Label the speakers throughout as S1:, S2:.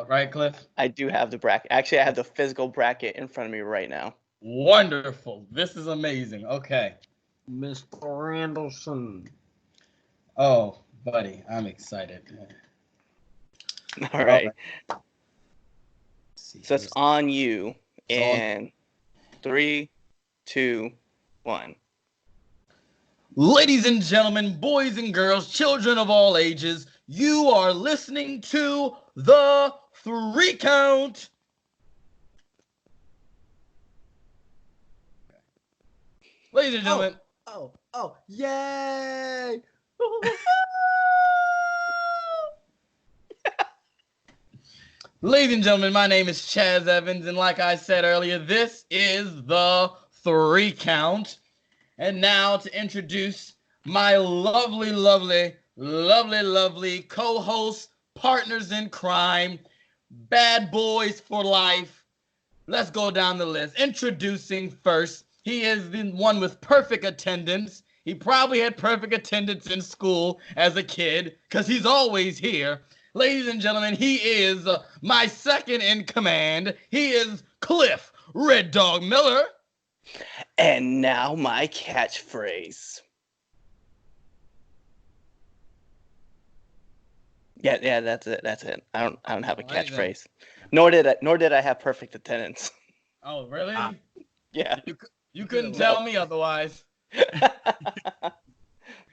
S1: right, Cliff?
S2: I do have the bracket. Actually, I have the physical bracket in front of me right now.
S1: Wonderful. This is amazing. Okay.
S3: Mr. Anderson.
S1: Oh, buddy, I'm excited.
S2: All
S1: All
S2: right.
S1: right. See,
S2: So it's on you.
S1: It's on.
S2: And 3, 2, 1.
S1: Ladies and gentlemen, boys and girls, children of all ages, you are listening to The 3 Count. Ladies and gentlemen.
S3: Yay!
S1: Ladies and gentlemen, my name is Chaz Evans, and like I said earlier, this is The 3 Count. And now to introduce my lovely co-host, partners in crime, bad boys for life. Let's go down the list. Introducing first, he is the one with perfect attendance. He probably had perfect attendance in school as a kid because he's always here. Ladies and gentlemen, he is my second in command. He is Cliff Red Dog Miller.
S2: And now my catchphrase. Yeah, that's it. I don't have a catchphrase. Nor did I have perfect attendance.
S1: Oh, really?
S2: Yeah.
S1: You couldn't tell me otherwise.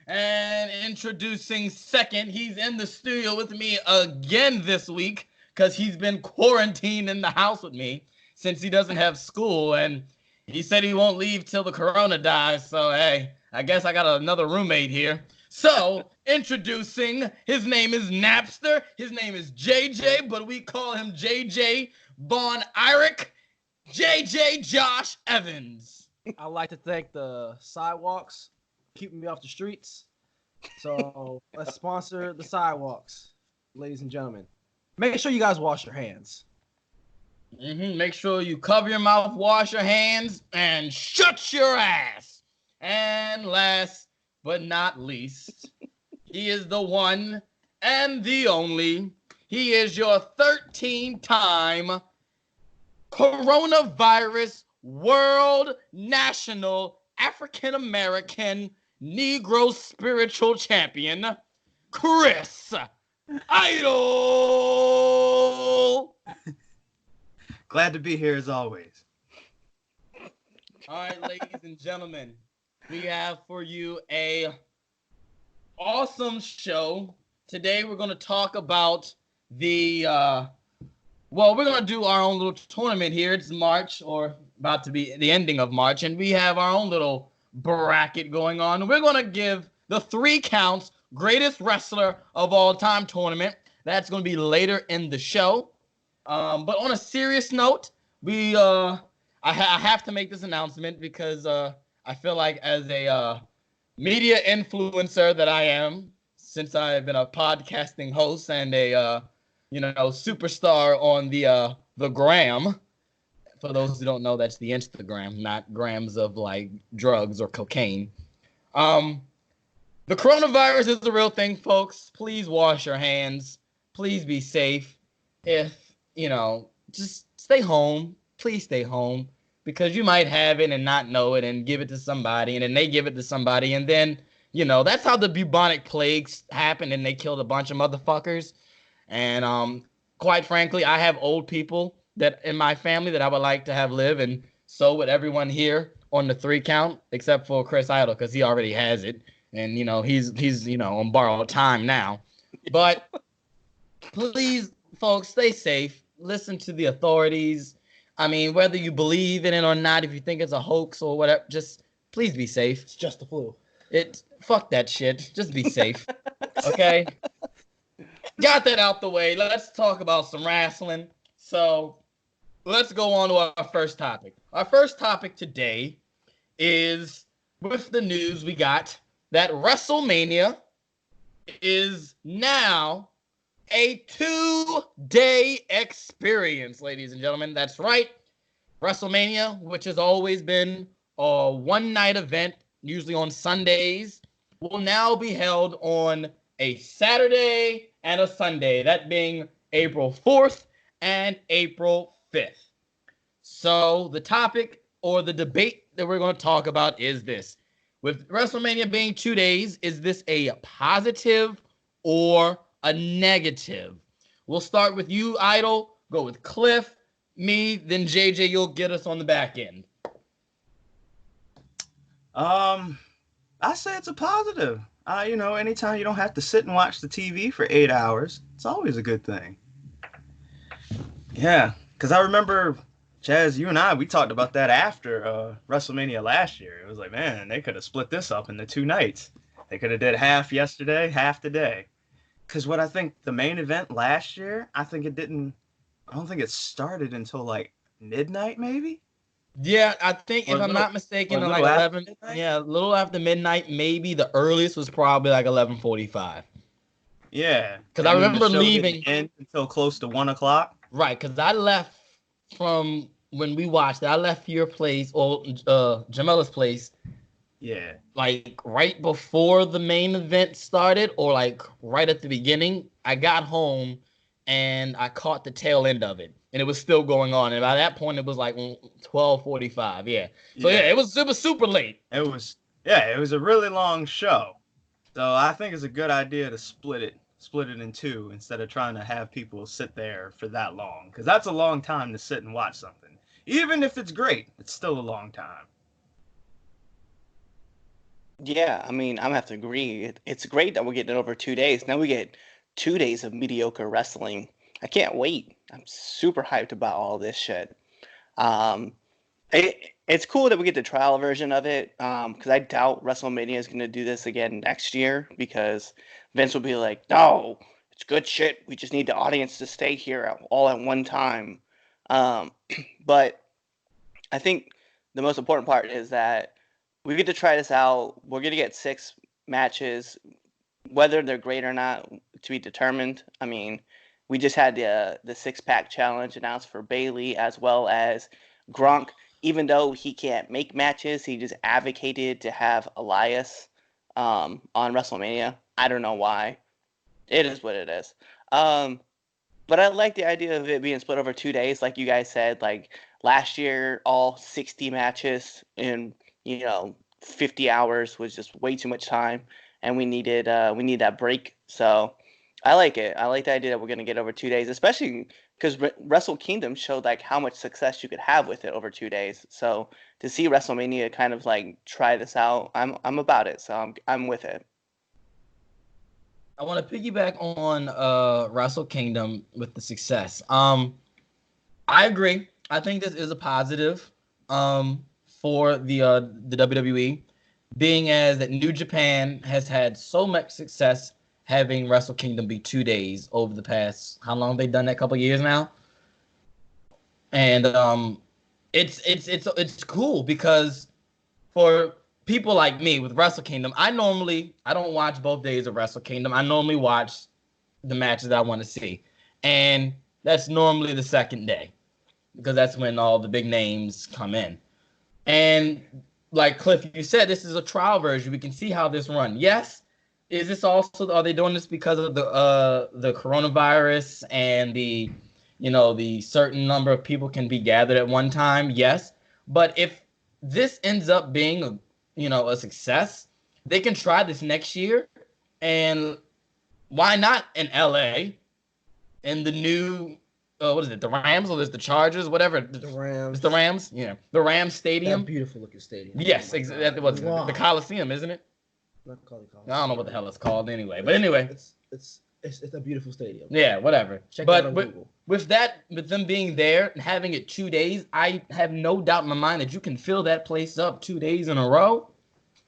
S1: And introducing second, he's in the studio with me again this week because he's been quarantined in the house with me since he doesn't have school, and he said he won't leave till the corona dies. So, hey, I guess I got another roommate here. So, introducing, his name is Napster. His name is JJ, but we call him JJ Von Eyrick. JJ Josh Evans.
S3: I'd like to thank the sidewalks keeping me off the streets. So let's sponsor the sidewalks, ladies and gentlemen. Make sure you guys wash your hands.
S1: Make sure you cover your mouth, wash your hands, and shut your ass. And last but not least, he is the one and the only. He is your 13-time coronavirus world national African-American Negro spiritual champion, Chris Idol.
S4: Glad to be here as always.
S1: All right, ladies and gentlemen, we have for you a awesome show. Today we're going to talk about we're going to do our own little tournament here. It's March, or about to be the ending of March, and we have our own little bracket going on. We're going to give the 3 Counts greatest wrestler of all time tournament. That's going to be later in the show. But on a serious note, I have to make this announcement because I feel like as a media influencer that I am, since I've been a podcasting host and a superstar on the gram. For those who don't know, that's the Instagram, not grams of like drugs or cocaine. The coronavirus is the real thing, folks. Please wash your hands. Please be safe. If, just stay home. Please stay home because you might have it and not know it and give it to somebody, and then they give it to somebody, and then, that's how the bubonic plagues happened, and they killed a bunch of motherfuckers. And quite frankly, I have old people that in my family that I would like to have live, and so would everyone here on the 3 Count, except for Chris Idol, because he already has it, and he's on borrowed time now. But please, folks, stay safe. Listen to the authorities. I mean, whether you believe in it or not, if you think it's a hoax or whatever, just please be safe.
S3: It's just the flu.
S1: Fuck that shit. Just be safe. Okay? Got that out the way. Let's talk about some wrestling. So let's go on to our first topic. Our first topic today is with the news we got that WrestleMania is now a 2-day experience, ladies and gentlemen. That's right. WrestleMania, which has always been a one-night event, usually on Sundays, will now be held on a Saturday and a Sunday, that being April 4th, and April 5th. So the topic or the debate that we're going to talk about is this. With WrestleMania being 2 days, is this a positive or a negative? We'll start with you, Idol. Go with Cliff, me, then JJ. You'll get us on the back end.
S4: I say it's a positive. Anytime you don't have to sit and watch the TV for 8 hours, it's always a good thing. Yeah, because I remember, Chaz, you and we talked about that after WrestleMania last year. It was like, man, they could have split this up into 2 nights. They could have did half yesterday, half today. Because what I think the main event last year, I don't think it started until like midnight, maybe?
S1: Yeah, I think if I'm not mistaken, like 11. Yeah, a little after midnight. Maybe the earliest was probably like 11:45.
S4: Yeah,
S1: because I remember leaving
S4: until close to 1:00.
S1: Right, because I left from when we watched it. I left your place or Jamila's place.
S4: Yeah,
S1: like right before the main event started, or like right at the beginning. I got home and I caught the tail end of it. And it was still going on. And by that point, it was like 12:45. Yeah. So yeah, it was super late.
S4: It was a really long show. So I think it's a good idea to split it in 2 instead of trying to have people sit there for that long. Because that's a long time to sit and watch something. Even if it's great, it's still a long time.
S2: Yeah, I mean, I'm gonna have to agree. It's great that we're getting it over 2 days. Now we get 2 days of mediocre wrestling. I can't wait. I'm super hyped about all this shit. It's cool that we get the trial version of it, because I doubt WrestleMania is going to do this again next year, because Vince will be like, no, it's good shit. We just need the audience to stay here all at one time. But I think the most important part is that we get to try this out. We're going to get 6 matches, whether they're great or not, to be determined. I mean, we just had the 6-pack challenge announced for Bayley, as well as Gronk. Even though he can't make matches, he just advocated to have Elias on WrestleMania. I don't know why. It is what it is. But I like the idea of it being split over 2 days, like you guys said. Like last year, all 60 matches in 50 hours was just way too much time, and we need that break. So I like it. I like the idea that we're going to get over 2 days, especially because Wrestle Kingdom showed like how much success you could have with it over 2 days. So to see WrestleMania kind of like try this out, I'm about it. So I'm with it.
S1: I want to piggyback on Wrestle Kingdom with the success. I agree. I think this is a positive for the WWE, being as that New Japan has had so much success having Wrestle Kingdom be 2 days over the past, how long they done that? Couple years now. And it's cool because for people like me with Wrestle Kingdom, I don't watch both days of Wrestle Kingdom. I normally watch the matches that I want to see. And that's normally the second day, because that's when all the big names come in. And like Cliff, you said, this is a trial version. We can see how this run. Yes. Is this also, are they doing this because of the coronavirus and the certain number of people can be gathered at one time? Yes. But if this ends up being a success, they can try this next year. And why not in LA in the new what is it, the Rams or is the Chargers, whatever?
S3: The Rams.
S1: It's the Rams, yeah. The Rams Stadium.
S3: That beautiful looking stadium.
S1: Yes, exactly. What's the Coliseum, isn't it?
S3: Not called Coliseum.
S1: I don't know what the hell it's called anyway. But anyway.
S3: It's a beautiful stadium.
S1: Yeah, whatever.
S3: Check it out on Google.
S1: With them being there and having it 2 days, I have no doubt in my mind that you can fill that place up 2 days in a row.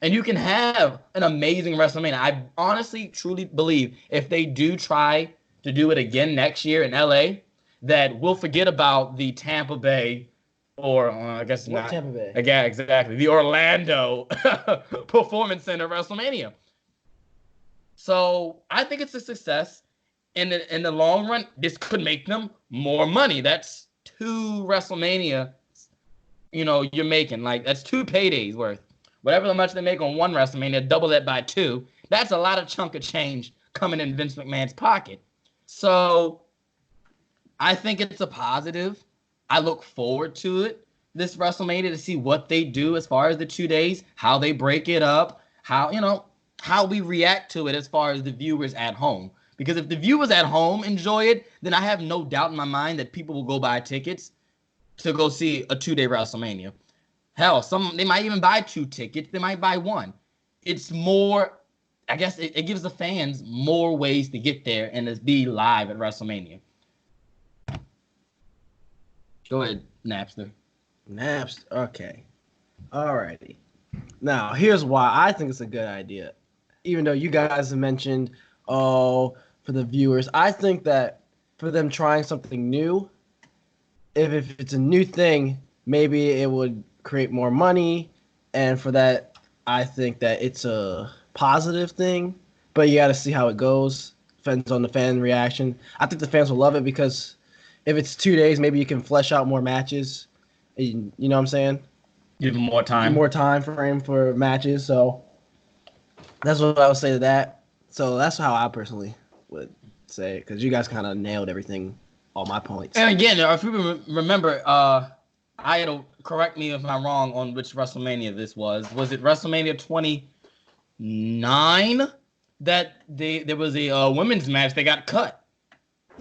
S1: And you can have an amazing WrestleMania. I honestly, truly believe if they do try to do it again next year in LA, that we'll forget about the Tampa Bay, or I guess
S3: what
S1: not.
S3: Tampa Bay?
S1: Yeah, exactly. The Orlando Performance Center WrestleMania. So I think it's a success. In the long run, this could make them more money. That's 2 WrestleMania, you're making. Like, that's 2 paydays worth. Whatever much they make on one WrestleMania, double that by 2. That's a lot of chunk of change coming in Vince McMahon's pocket. So I think it's a positive. I look forward to it this WrestleMania to see what they do as far as the 2 days, how they break it up, how we react to it as far as the viewers at home. Because if the viewers at home enjoy it, then I have no doubt in my mind that people will go buy tickets to go see a 2-day WrestleMania. Hell, they might even buy 2 tickets. They might buy 1. It's more, I guess it gives the fans more ways to get there and to be live at WrestleMania. Go ahead, Napster.
S3: Napster. Okay. Alrighty. Now, here's why I think it's a good idea. Even though you guys have mentioned, for the viewers, I think that for them trying something new, if it's a new thing, maybe it would create more money. And for that, I think that it's a positive thing. But you got to see how it goes. Depends on the fan reaction. I think the fans will love it because if it's 2 days, maybe you can flesh out more matches. You know what I'm saying?
S1: Give them more time.
S3: More time frame for matches. So that's what I would say to that. So that's how I personally would say it, because you guys kind of nailed everything, all my points.
S1: And again, if you remember, Idol, correct me if I'm wrong on which WrestleMania this was. Was it WrestleMania 29 that there was a women's match that got cut?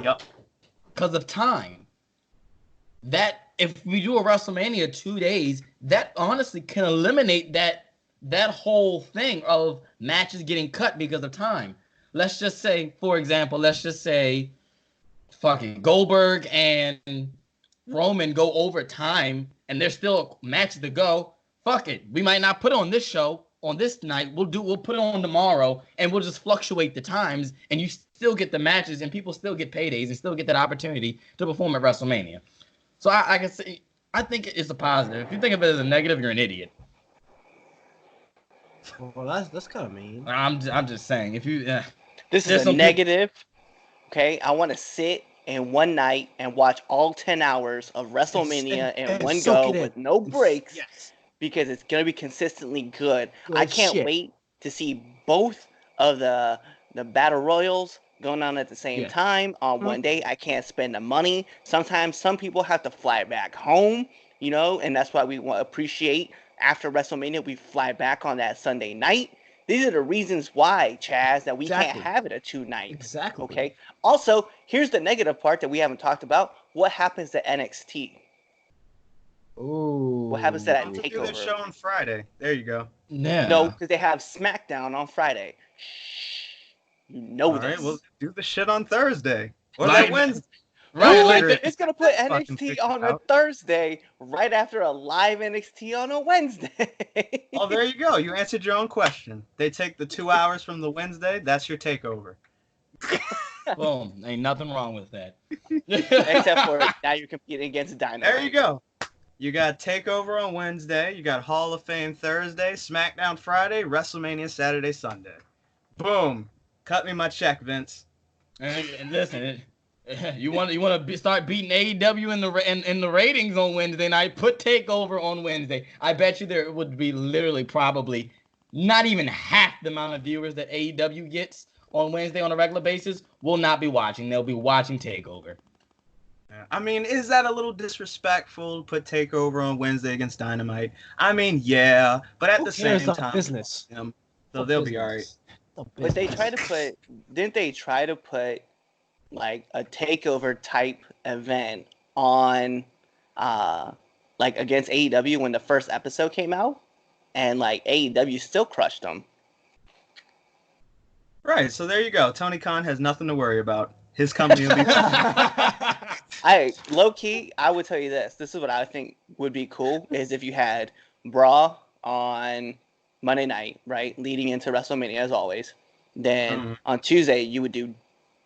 S4: Yep.
S1: Because of time. That if we do a WrestleMania 2 days, that honestly can eliminate that whole thing of matches getting cut because of time. Let's just say, for example, fucking Goldberg and Roman go over time and there's still matches to go. Fuck it. We might not put it on this show on this night. We'll put it on tomorrow and we'll just fluctuate the times and you still get the matches and people still get paydays and still get that opportunity to perform at WrestleMania. So I can say I think it's a positive. If you think of it as a negative, you're an idiot.
S3: Well, that's kind of mean.
S1: I'm just saying if you
S2: This is a negative. Okay, I want to sit in one night and watch all 10 hours of WrestleMania in one go with no breaks, because it's gonna be consistently good. I can't wait to see both of the battle royals going on at the same time on one day. I can't spend the money. Sometimes some people have to fly back home, and that's why we want to appreciate after WrestleMania we fly back on that Sunday night. These are the reasons why, Chaz, that we can't have it at 2 nights.
S3: Exactly.
S2: Okay. Also, here's the negative part that we haven't talked about. What happens to NXT?
S3: Ooh.
S2: What happens to that
S4: Do
S2: takeover?
S4: their show on Friday. There you go.
S1: Yeah.
S2: No, because they have SmackDown on Friday. Shh. You know
S4: All
S2: this.
S4: right, well, do the shit on Thursday or
S1: Right.
S4: that Wednesday.
S1: Right.
S2: It's gonna put
S4: Fucking
S2: NXT
S4: figure
S2: on
S4: it
S2: a
S4: out.
S2: Thursday right after a live NXT on a Wednesday.
S4: Oh, there you go. You answered your own question. They take the 2 hours from the Wednesday. That's your takeover.
S1: Boom. Ain't nothing wrong with that.
S2: Except for now you're competing against Dynamite.
S4: There you go. You got Takeover on Wednesday. You got Hall of Fame Thursday, SmackDown Friday, WrestleMania Saturday, Sunday. Boom. Cut me my check, Vince.
S1: And listen, you want to start beating AEW in the ratings on Wednesday night? Put Takeover on Wednesday. I bet you there would be literally probably not even half the amount of viewers that AEW gets on Wednesday on a regular basis will not be watching. They'll be watching Takeover.
S4: I mean, is that a little disrespectful to put Takeover on Wednesday against Dynamite? I mean, yeah, but at the same time,
S3: business.
S4: So they'll be all right.
S2: But they tried to put, didn't they try to put like a takeover type event on, like against AEW when the first episode came out, and like AEW still crushed them.
S4: Right, so there you go. Tony Khan has nothing to worry about. His company will be
S2: Low key, I would tell you this. This is what I think would be cool is if you had Raw on Monday night, right, leading into WrestleMania as always. Then on Tuesday you would do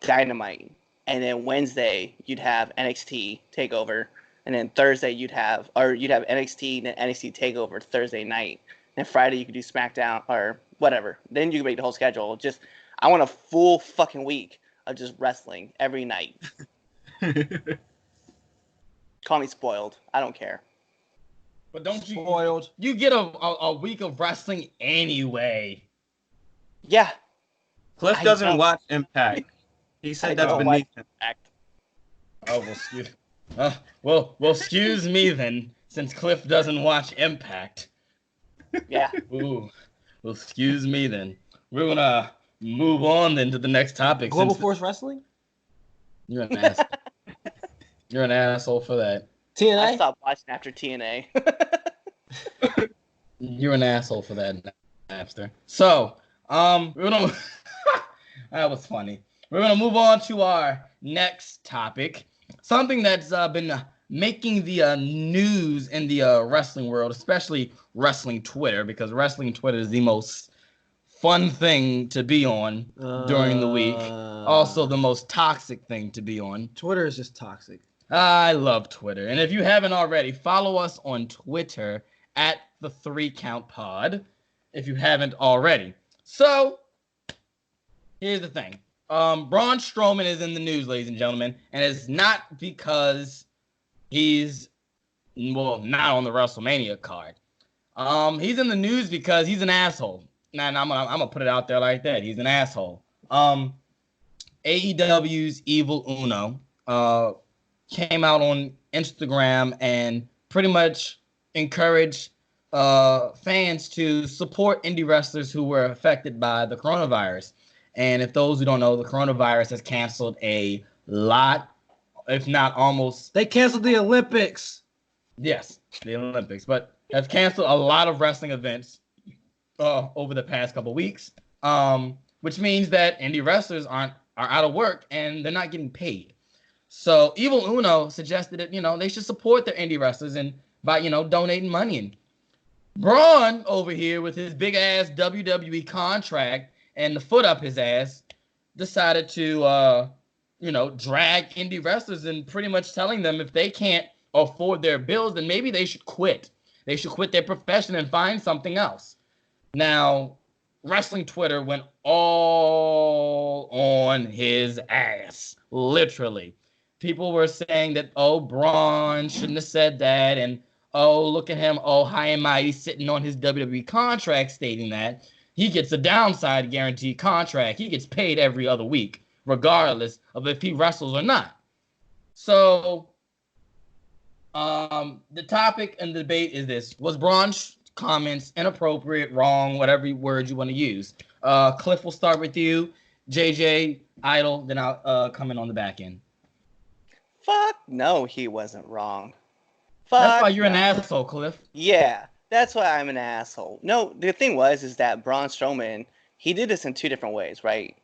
S2: Dynamite, and then Wednesday you'd have NXT Takeover, and then Thursday you'd have NXT and then NXT Takeover Thursday night, and Friday you could do SmackDown or whatever. Then you can make the whole schedule. I want a full fucking week of just wrestling every night. Call me spoiled. I don't care.
S1: But don't you
S3: Spoiled.
S1: You get a week of wrestling anyway.
S2: Yeah.
S4: Cliff
S2: I
S4: doesn't
S2: know.
S4: watch Impact. He said that's
S2: don't
S4: beneath
S2: watch
S4: him.
S1: Oh, well, excuse me then, since Cliff doesn't watch Impact.
S2: Yeah.
S1: Ooh, well, excuse me then. We're gonna move on then to the next topic.
S3: Global
S1: since
S3: Force Wrestling?
S1: You're an ass. You're an asshole for that.
S2: I
S3: TNA?
S2: stopped watching after TNA.
S1: You're an asshole for that, Napster. So, we're gonna. That was funny. We're gonna move on to our next topic. Something that's been making the news in the wrestling world, especially wrestling Twitter, because wrestling Twitter is the most fun thing to be on during the week. Also, the most toxic thing to be on.
S3: Twitter is just toxic.
S1: I love Twitter. And if you haven't already, follow us on Twitter at the 3Count Pod if you haven't already. So, here's the thing. Braun Strowman is in the news, ladies and gentlemen, and it's not because he's, well, not on the WrestleMania card. He's in the news because he's an asshole. And I'm gonna put it out there like that. He's an asshole. AEW's Evil Uno came out on Instagram and pretty much encouraged fans to support indie wrestlers who were affected by the coronavirus. And if those who don't know, the coronavirus has canceled a lot, if not almost.
S3: They canceled the Olympics.
S1: Yes, the Olympics, but have canceled a lot of wrestling events over the past couple weeks, which means that indie wrestlers are out of work and they're not getting paid. So Evil Uno suggested that, they should support their indie wrestlers and by, donating money. And Braun over here with his big ass WWE contract and the foot up his ass decided to, drag indie wrestlers and pretty much telling them if they can't afford their bills, then maybe they should quit. They should quit their profession and find something else. Now, wrestling Twitter went all on his ass, literally. People were saying that, Braun shouldn't have said that, and, look at him, high and mighty, sitting on his WWE contract stating that. He gets a downside guaranteed contract. He gets paid every other week, regardless of if he wrestles or not. So, the topic and the debate is this. Was Braun's comments inappropriate, wrong, whatever word you want to use? Cliff, will start with you. JJ, Idol, then I'll come in on the back end.
S2: Fuck no, he wasn't wrong.
S1: That's why you're an asshole, Cliff.
S2: Yeah, that's why I'm an asshole. No, the thing is that Braun Strowman, he did this in two different ways, right?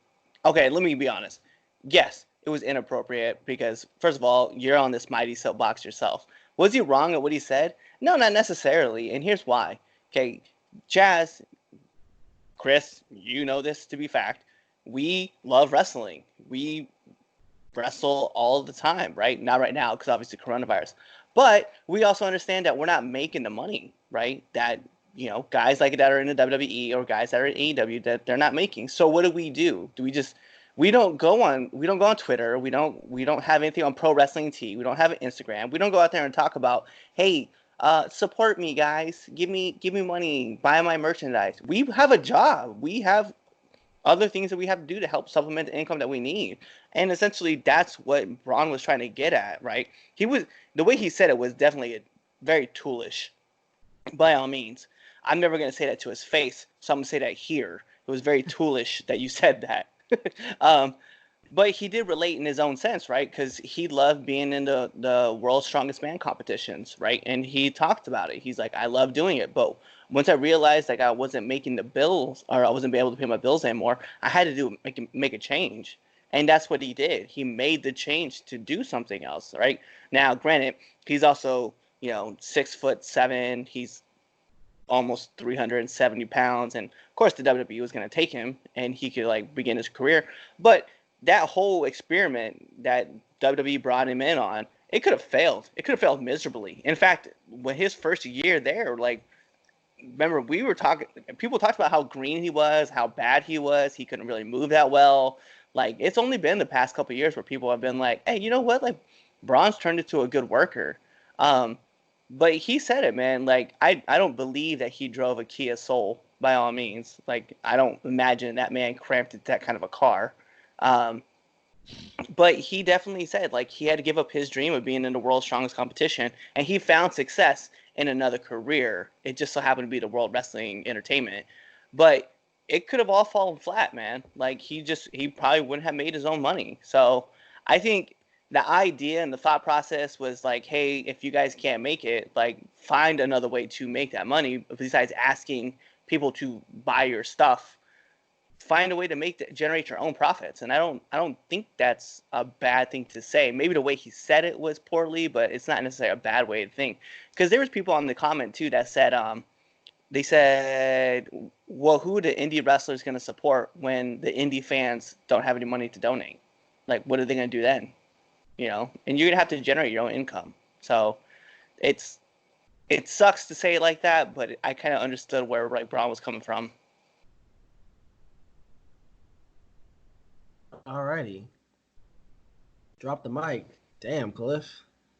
S2: Okay, let me be honest. Yes, it was inappropriate because, first of all, you're on this mighty soapbox yourself. Was he wrong at what he said? No, not necessarily, and here's why. Okay, Chaz, Chris, you know this to be fact. We love wrestling. We wrestle all the time, right? Not right now because obviously coronavirus. But we also understand that we're not making the money, right? That, guys like that are in the WWE or guys that are in AEW that they're not making. So what do? We don't go on Twitter. We don't have anything on Pro Wrestling Tee. We don't have an Instagram. We don't go out there and talk about, hey, support me, guys. Give me money. Buy my merchandise. We have a job. We have other things that we have to do to help supplement the income that we need. And essentially, that's what Braun was trying to get at, right? The way he said it was definitely very toolish, by all means. I'm never going to say that to his face, so I'm going to say that here. It was very toolish that you said that. But he did relate in his own sense, right? Because he loved being in the World's Strongest Man competitions, right? And he talked about it. He's like, I love doing it. But once I realized I wasn't making the bills, or I wasn't able to pay my bills anymore, I had to make a change. And that's what he did. He made the change to do something else, right? Now, granted, he's also, 6'7". He's almost 370 pounds. And of course, the WWE was going to take him and he could begin his career. But that whole experiment that WWE brought him in on, it could have failed. It could have failed miserably. In fact, when his first year there, remember people talked about how green he was, how bad he was. He couldn't really move that well. It's only been the past couple of years where people have been like, hey, you know what? Braun's turned into a good worker. But he said it, man. I don't believe that he drove a Kia Soul by all means. I don't imagine that man cramped into that kind of a car. But he definitely said like he had to give up his dream of being in the world's strongest competition, and he found success in another career. It just so happened to be the World Wrestling Entertainment, but it could have all fallen flat, man. Like he probably wouldn't have made his own money. So I think the idea and the thought process was like, hey, if you guys can't make it, like find another way to make that money besides asking people to buy your stuff. Find a way to generate your own profits, and I don't think that's a bad thing to say. Maybe the way he said it was poorly, but it's not necessarily a bad way to think. Because there was people on the comment too that said they said, well, who are the indie wrestlers going to support when the indie fans don't have any money to donate? Like, what are they going to do then? You know, and you're going to have to generate your own income. So it sucks to say it like that, but I kind of understood where like Braun was coming from.
S3: Alrighty. Drop the mic. Damn, Cliff.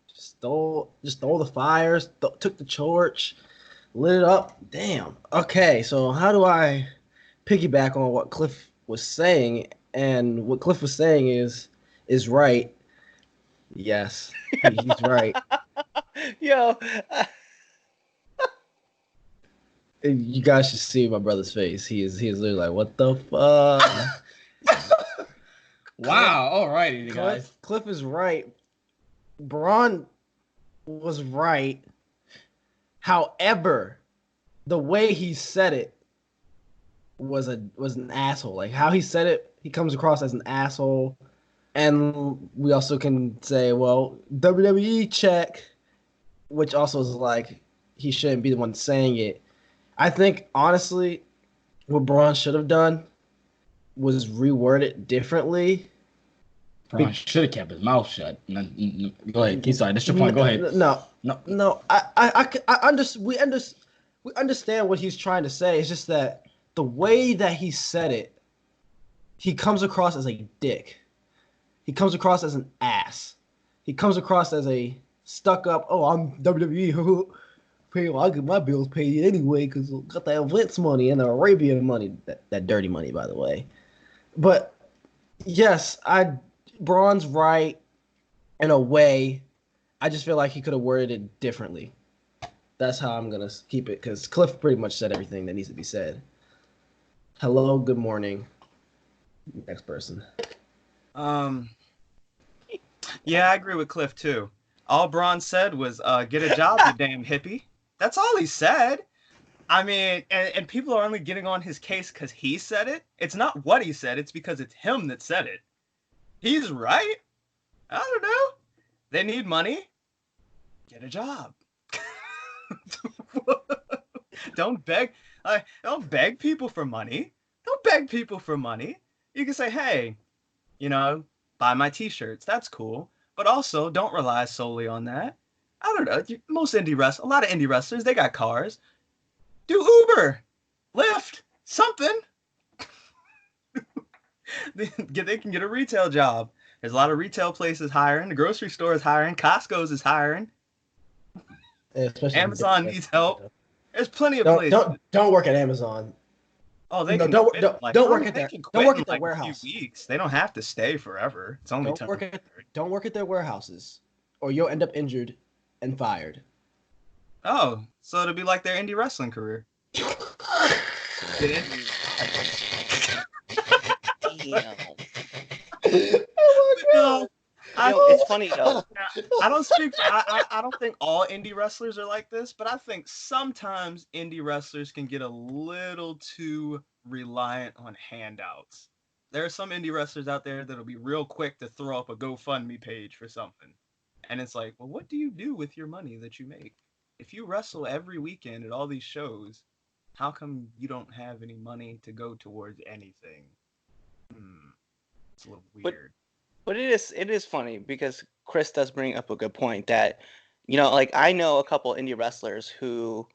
S3: Just stole the fires, took the torch, lit it up. Damn. Okay, so how do I piggyback on what Cliff was saying? And what Cliff was saying is right. Yes, he's right.
S2: Yo,
S3: You guys should see my brother's face. He is literally like, what the fuck?
S1: Wow. All righty, guys.
S3: Cliff is right. Braun was right. However, the way he said it was an asshole. Like how he said it, he comes across as an asshole. And we also can say, well, WWE check, which also is like he shouldn't be the one saying it. I think honestly, what Braun should have done was reword it differently.
S1: Braun should have kept his mouth shut. Go ahead. Keep sorry. That's your point. Go ahead.
S3: No. We understand what he's trying to say. It's just that the way that he said it, he comes across as a dick. He comes across as an ass. He comes across as a stuck-up, oh, I'm WWE. I get my bills paid anyway because I got that Vince money and the Arabian money. That dirty money, by the way. But, yes, Braun's right in a way. I just feel like he could have worded it differently. That's how I'm going to keep it because Cliff pretty much said everything that needs to be said. Hello, good morning. Next person.
S4: Yeah, I agree with Cliff too. All Braun said was, "Get a job, you damn hippie." That's all he said. I mean, and people are only getting on his case because he said it. It's not what he said; it's because it's him that said it. He's right. I don't know. They need money. Get a job. Don't beg. Don't beg people for money. Don't beg people for money. You can say, hey, buy my t-shirts. That's cool. But also, don't rely solely on that. I don't know. A lot of indie wrestlers, they got cars. Do Uber, Lyft, something. They can get a retail job. There's a lot of retail places hiring. The grocery store is hiring. Costco's is hiring. Amazon needs help. There's plenty of places.
S3: Don't work at Amazon.
S4: Oh, they can
S3: don't work at
S4: their
S3: warehouse.
S4: A few weeks. They don't have to stay forever. It's only temporary.
S3: Don't work at their warehouses, or you'll end up injured and fired.
S4: Oh, so it'll be like their indie wrestling career.
S2: damn.
S4: No,
S2: it's funny though.
S4: I don't speak. I don't think all indie wrestlers are like this, but I think sometimes indie wrestlers can get a little too reliant on handouts. There are some indie wrestlers out there that'll be real quick to throw up a GoFundMe page for something, and it's like, well, what do you do with your money that you make? If you wrestle every weekend at all these shows, how come you don't have any money to go towards anything? It's a little weird.
S2: But it is funny because Chris does bring up a good point that, like I know a couple indie wrestlers who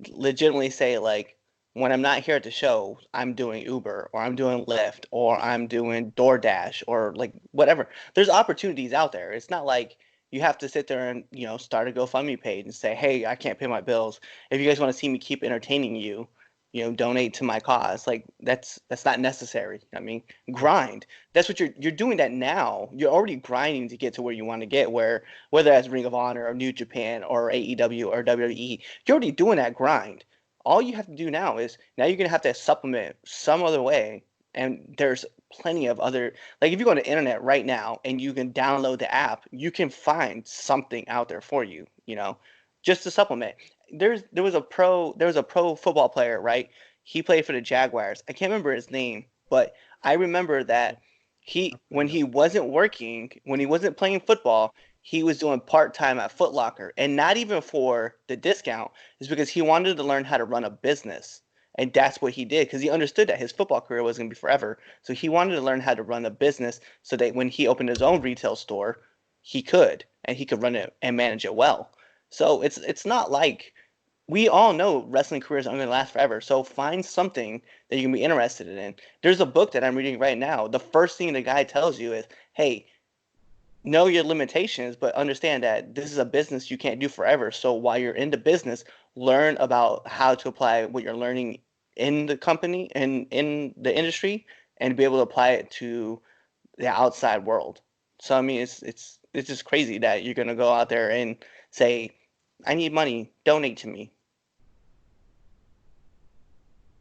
S2: legitimately say like, when I'm not here at the show, I'm doing Uber or I'm doing Lyft or I'm doing DoorDash or like whatever. There's opportunities out there. It's not like you have to sit there and, start a GoFundMe page and say, hey, I can't pay my bills. If you guys want to see me keep entertaining you, donate to my cause. Like that's not necessary. I mean, grind. That's what you're doing that now. You're already grinding to get to where you want to get, where whether that's Ring of Honor or New Japan or AEW or WWE, you're already doing that grind. All you have to do now is now you're gonna have to supplement some other way. And there's plenty of other, like if you go on the internet right now and you can download the app, you can find something out there for you, just to supplement. There was a pro football player, right? He played for the Jaguars. I can't remember his name, but I remember that when he wasn't working, when he wasn't playing football, he was doing part-time at Foot Locker, and not even for the discount. It's because he wanted to learn how to run a business. And that's what he did, because he understood that his football career was going to be forever. So he wanted to learn how to run a business so that when he opened his own retail store, he could run it and manage it well. So it's not like, we all know wrestling careers aren't going to last forever. So find something that you can be interested in. There's a book that I'm reading right now. The first thing the guy tells you is, hey, know your limitations, but understand that this is a business you can't do forever. So while you're in the business, learn about how to apply what you're learning in the company and in the industry, and be able to apply it to the outside world. So I mean, it's just crazy that you're gonna go out there and say, I need money, donate to me.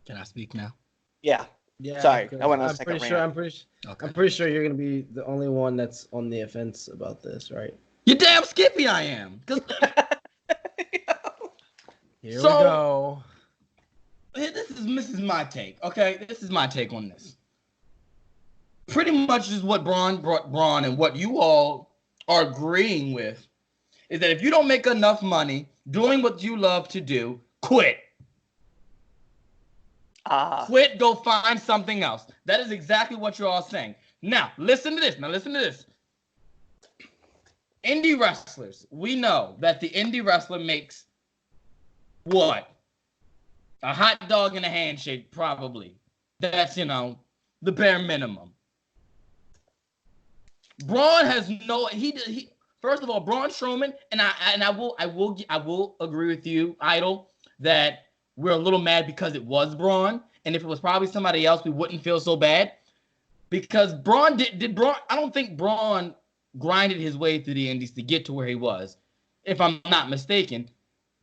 S1: Can I speak now?
S2: Yeah.
S3: Yeah.
S2: Sorry, I went on a second
S3: I'm pretty sure you're gonna be the only one that's on the offense about this, right?
S1: You damn skippy I am.
S3: Here we go.
S1: This is my take. Okay, this is my take on this. Pretty much is what Braun and what you all are agreeing with is that if you don't make enough money doing what you love to do, quit. Quit, go find something else. That is exactly what you're all saying. Now, listen to this. Indie wrestlers, we know that the indie wrestler makes what? A hot dog and a handshake, probably. That's, the bare minimum. Braun has he first of all, Braun Strowman, and I will agree with you, Idol, that we're a little mad because it was Braun, and if it was probably somebody else, we wouldn't feel so bad. Because Braun did Braun, I don't think Braun grinded his way through the indies to get to where he was, if I'm not mistaken.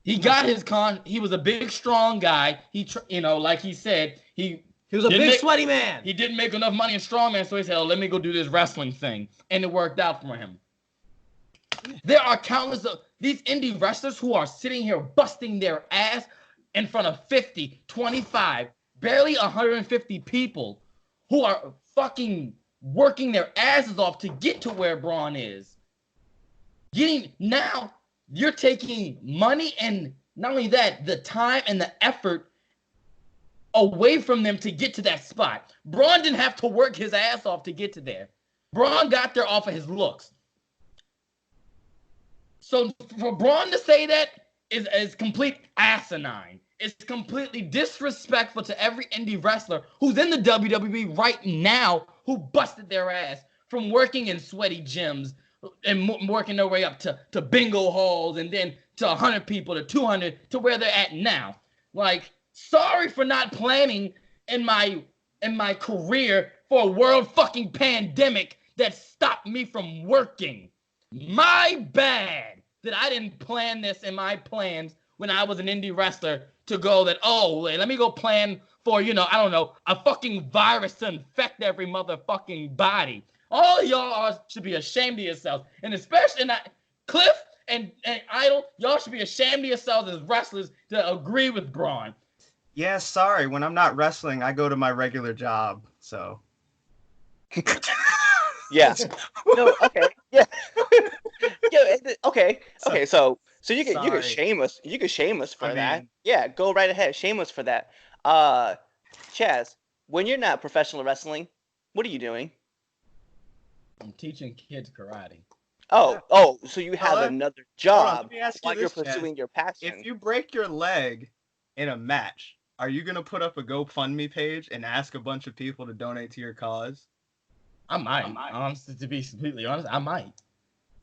S1: He got his he was a big, strong guy. Like he said, he was a big, sweaty man. He didn't make enough money in strongman, so he said, let me go do this wrestling thing. And it worked out for him. There are countless of these indie wrestlers who are sitting here busting their ass in front of 50, 25, barely 150 people who are fucking working their asses off to get to where Braun is. Now, you're taking money and not only that, the time and the effort away from them to get to that spot. Braun didn't have to work his ass off to get to there. Braun got there off of his looks. So for Braun to say that is complete asinine. It's completely disrespectful to every indie wrestler who's in the WWE right now who busted their ass from working in sweaty gyms and working their way up to bingo halls and then to 100 people to 200 to where they're at now. Like, sorry for not planning in my career for a world fucking pandemic that stopped me from working. My bad that I didn't plan this in my plans when I was an indie wrestler to go that, let me go plan for, I don't know, a fucking virus to infect every motherfucking body. All y'all should be ashamed of yourselves. And especially Cliff and Idol, y'all should be ashamed of yourselves as wrestlers to agree with Braun.
S4: Yeah, sorry. When I'm not wrestling, I go to my regular job, so.
S2: Yeah. No, okay. Yeah. Yeah, okay. Okay, so you can shame us. You can shame us for that. Yeah, go right ahead. Shame us for that. Chaz, when you're not professional wrestling, what are you doing?
S1: I'm teaching kids karate.
S2: Oh, so you have another job while you're pursuing your passion.
S4: If you break your leg in a match, are you gonna put up a GoFundMe page and ask a bunch of people to donate to your cause?
S1: I might. Honestly, to be completely honest, I might.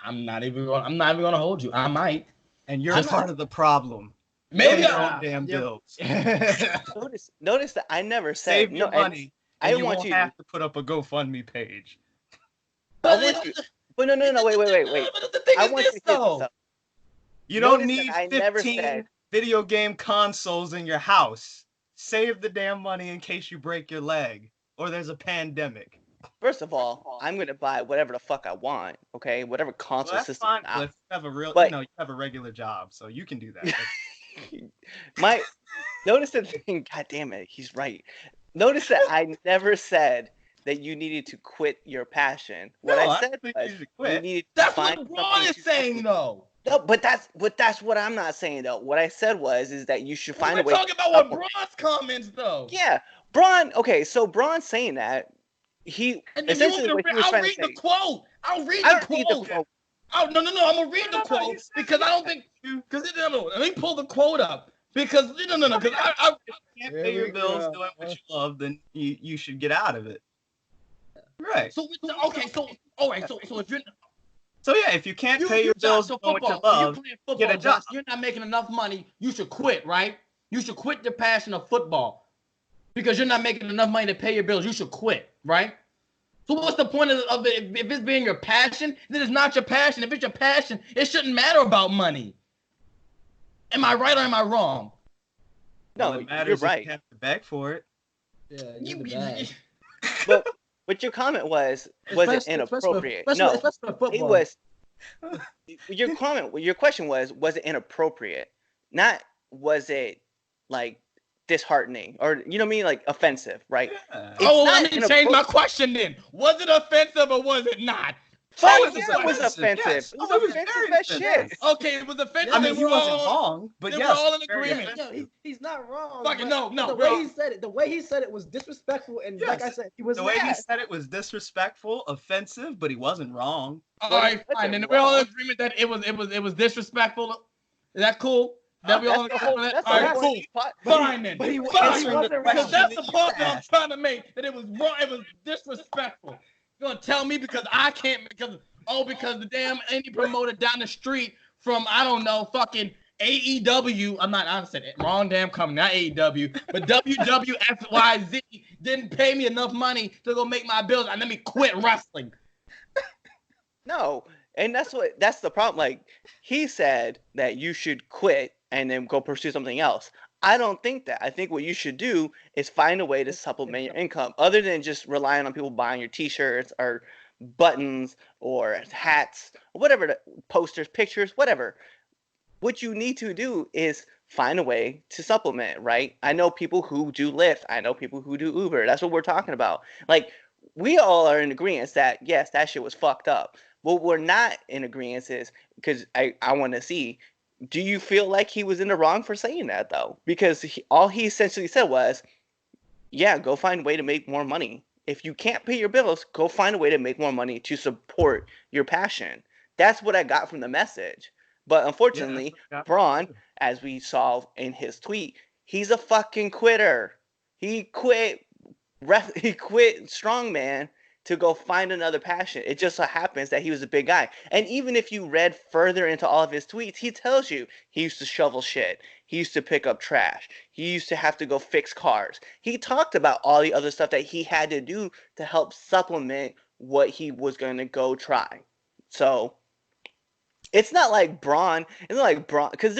S1: I'm not even gonna hold you. I might.
S4: And you're part of the problem
S1: Maybe
S4: Pay your
S1: I,
S4: own damn
S3: Yep.
S4: bills.
S2: Notice that I never said
S4: Save
S2: no.
S4: your
S2: And
S4: money,
S2: I
S4: and you
S2: want
S4: won't
S2: you.
S4: have to put up a GoFundMe page.
S2: I want you. But no. Wait.
S1: But the thing
S2: I
S1: is
S2: want you
S1: this
S2: to hear this
S1: though.
S2: though.
S4: You don't
S2: Notice that
S4: need
S2: I never
S4: 15
S2: said.
S4: video game consoles in your house. Save the damn money in case you break your leg or there's a pandemic.
S2: First of all, I'm gonna buy whatever the fuck I want. Okay, whatever
S4: Well,
S2: console
S4: that's
S2: system.
S4: fine. If you have a real,
S2: But-
S4: you have a regular job, so you can do that.
S2: Notice the thing. God damn it, he's right. Notice that I never said that you needed to quit your passion. What
S4: No,
S2: I
S4: I
S2: said
S4: don't think
S2: was
S4: you should
S2: you
S4: quit.
S2: needed to
S1: That's
S2: find
S1: what Ron
S2: something
S1: is
S2: to
S1: saying
S2: supplement.
S1: though.
S2: No, but that's what I'm not saying though. What I said is that you should find
S1: We're
S2: a way.
S1: talking about what Bron's comments though.
S2: Yeah, Braun. Okay, so Braun saying that he
S1: And then
S2: essentially what he was
S1: I'll
S2: trying to
S1: read the
S2: say.
S1: quote. I'll read
S2: I
S1: the
S2: don't need the
S1: quote.
S2: quote.
S1: Oh no, I'm gonna read the
S4: No,
S1: quote
S4: he said
S1: because I don't think because let me pull the quote up because no because I
S4: If you can't
S3: Here
S4: pay your
S3: we
S4: bills
S3: go.
S4: doing what you love, then you should get out of it. Right.
S1: so okay so all right so if you're
S4: So yeah, if you can't pay your bills
S1: so
S4: doing what you
S1: football,
S4: love,
S1: when you're playing
S4: get
S1: football,
S4: a job.
S1: Josh, you're not making enough money. You should quit, right? You should quit the passion of football because you're not making enough money to pay your bills. You should quit, right? So what's the point of it? If it's being your passion, then it's not your passion. If it's your passion, it shouldn't matter about money. Am I right or am I wrong?
S2: No,
S4: Well, it matters
S2: you're
S4: if
S2: right.
S4: you have to beg for it.
S3: Yeah,
S1: You-
S3: you the bag.
S2: But your comment was it inappropriate? No,
S3: especially for football.
S2: it was. Your question was it inappropriate? Not was it like disheartening or you know what I mean, like offensive, right?
S4: Yeah.
S2: It's
S1: Oh,
S2: not
S1: let me change my question then. Was it offensive or was it not?
S2: Fuck
S1: Change the
S2: yeah, it was
S1: question.
S2: offensive.
S4: Yes.
S2: It was
S4: Oh, it was
S2: offensive
S4: very
S2: as shit.
S4: offensive.
S1: Okay, it was offensive.
S4: I
S1: They
S4: mean, he
S1: were
S4: wasn't
S1: all-
S4: wrong, but
S1: they
S4: yes,
S1: were all in
S4: very
S1: agreement.
S3: No,
S4: offensive.
S3: he's not wrong.
S1: Fucking
S3: but
S1: no,
S3: the
S1: bro.
S3: way he said it, was disrespectful, and like I
S4: Yes.
S3: said, he was
S4: The way he
S3: mad.
S4: said it was disrespectful, offensive, but he wasn't wrong.
S1: All
S2: Well,
S1: right,
S2: that's
S1: fine.
S2: it,
S1: And we're all in
S2: wrong.
S1: agreement that it was disrespectful. Is that cool? That we all in
S2: That's the whole.
S1: agreement?
S2: That's
S1: All
S2: the
S1: right,
S2: whole
S1: cool.
S2: spot.
S1: Fine then.
S3: but he
S1: Fine.
S3: answering the
S1: Because
S3: question
S1: that's
S4: that
S1: the
S4: you
S1: point that I'm
S4: asked.
S1: trying to make. That it was wrong. It was disrespectful. You're gonna tell me because I can't because the damn indie promoter down the street from I don't know fucking AEW. I said it wrong damn company, not AEW, but WWFYZ didn't pay me enough money to go make my bills and let me quit wrestling.
S2: No, and that's the problem. Like he said that you should quit and then go pursue something else. I don't think that. I think what you should do is find a way to supplement your income other than just relying on people buying your t-shirts or buttons or hats, or whatever, posters, pictures, whatever. What you need to do is find a way to supplement, right? I know people who do Lyft. I know people who do Uber. That's what we're talking about. Like, we all are in agreement that, yes, that shit was fucked up. What we're not in agreement is, because I want to see, do you feel like he was in the wrong for saying that, though? Because all he essentially said was, yeah, go find a way to make more money. If you can't pay your bills, go find a way to make more money to support your passion. That's what I got from the message. But unfortunately, Braun, as we saw in his tweet, he's a fucking quitter. He quit strongman to go find another passion. It just so happens that he was a big guy. And even if you read further into all of his tweets, he tells you he used to shovel shit. He used to pick up trash. He used to have to go fix cars. He talked about all the other stuff that he had to do to help supplement what he was going to go try. So it's not like Braun, because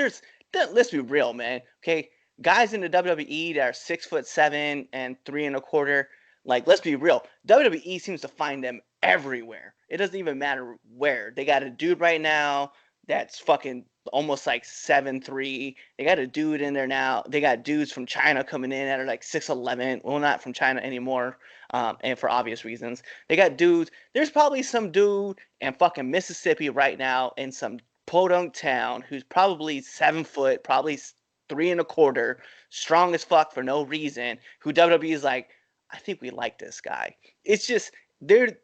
S2: let's be real, man. Okay, guys in the WWE that are 6'7" and 3 1/4, like, let's be real. WWE seems to find them everywhere. It doesn't even matter where. They got a dude right now that's fucking almost like 7'3". They got a dude in there now. They got dudes from China coming in that are like 6'11". Well, not from China anymore, and for obvious reasons. They got dudes. There's probably some dude in fucking Mississippi right now in some podunk town who's probably 7 foot, probably 3 1/4, strong as fuck for no reason, who WWE is like, I think we like this guy. It's just they're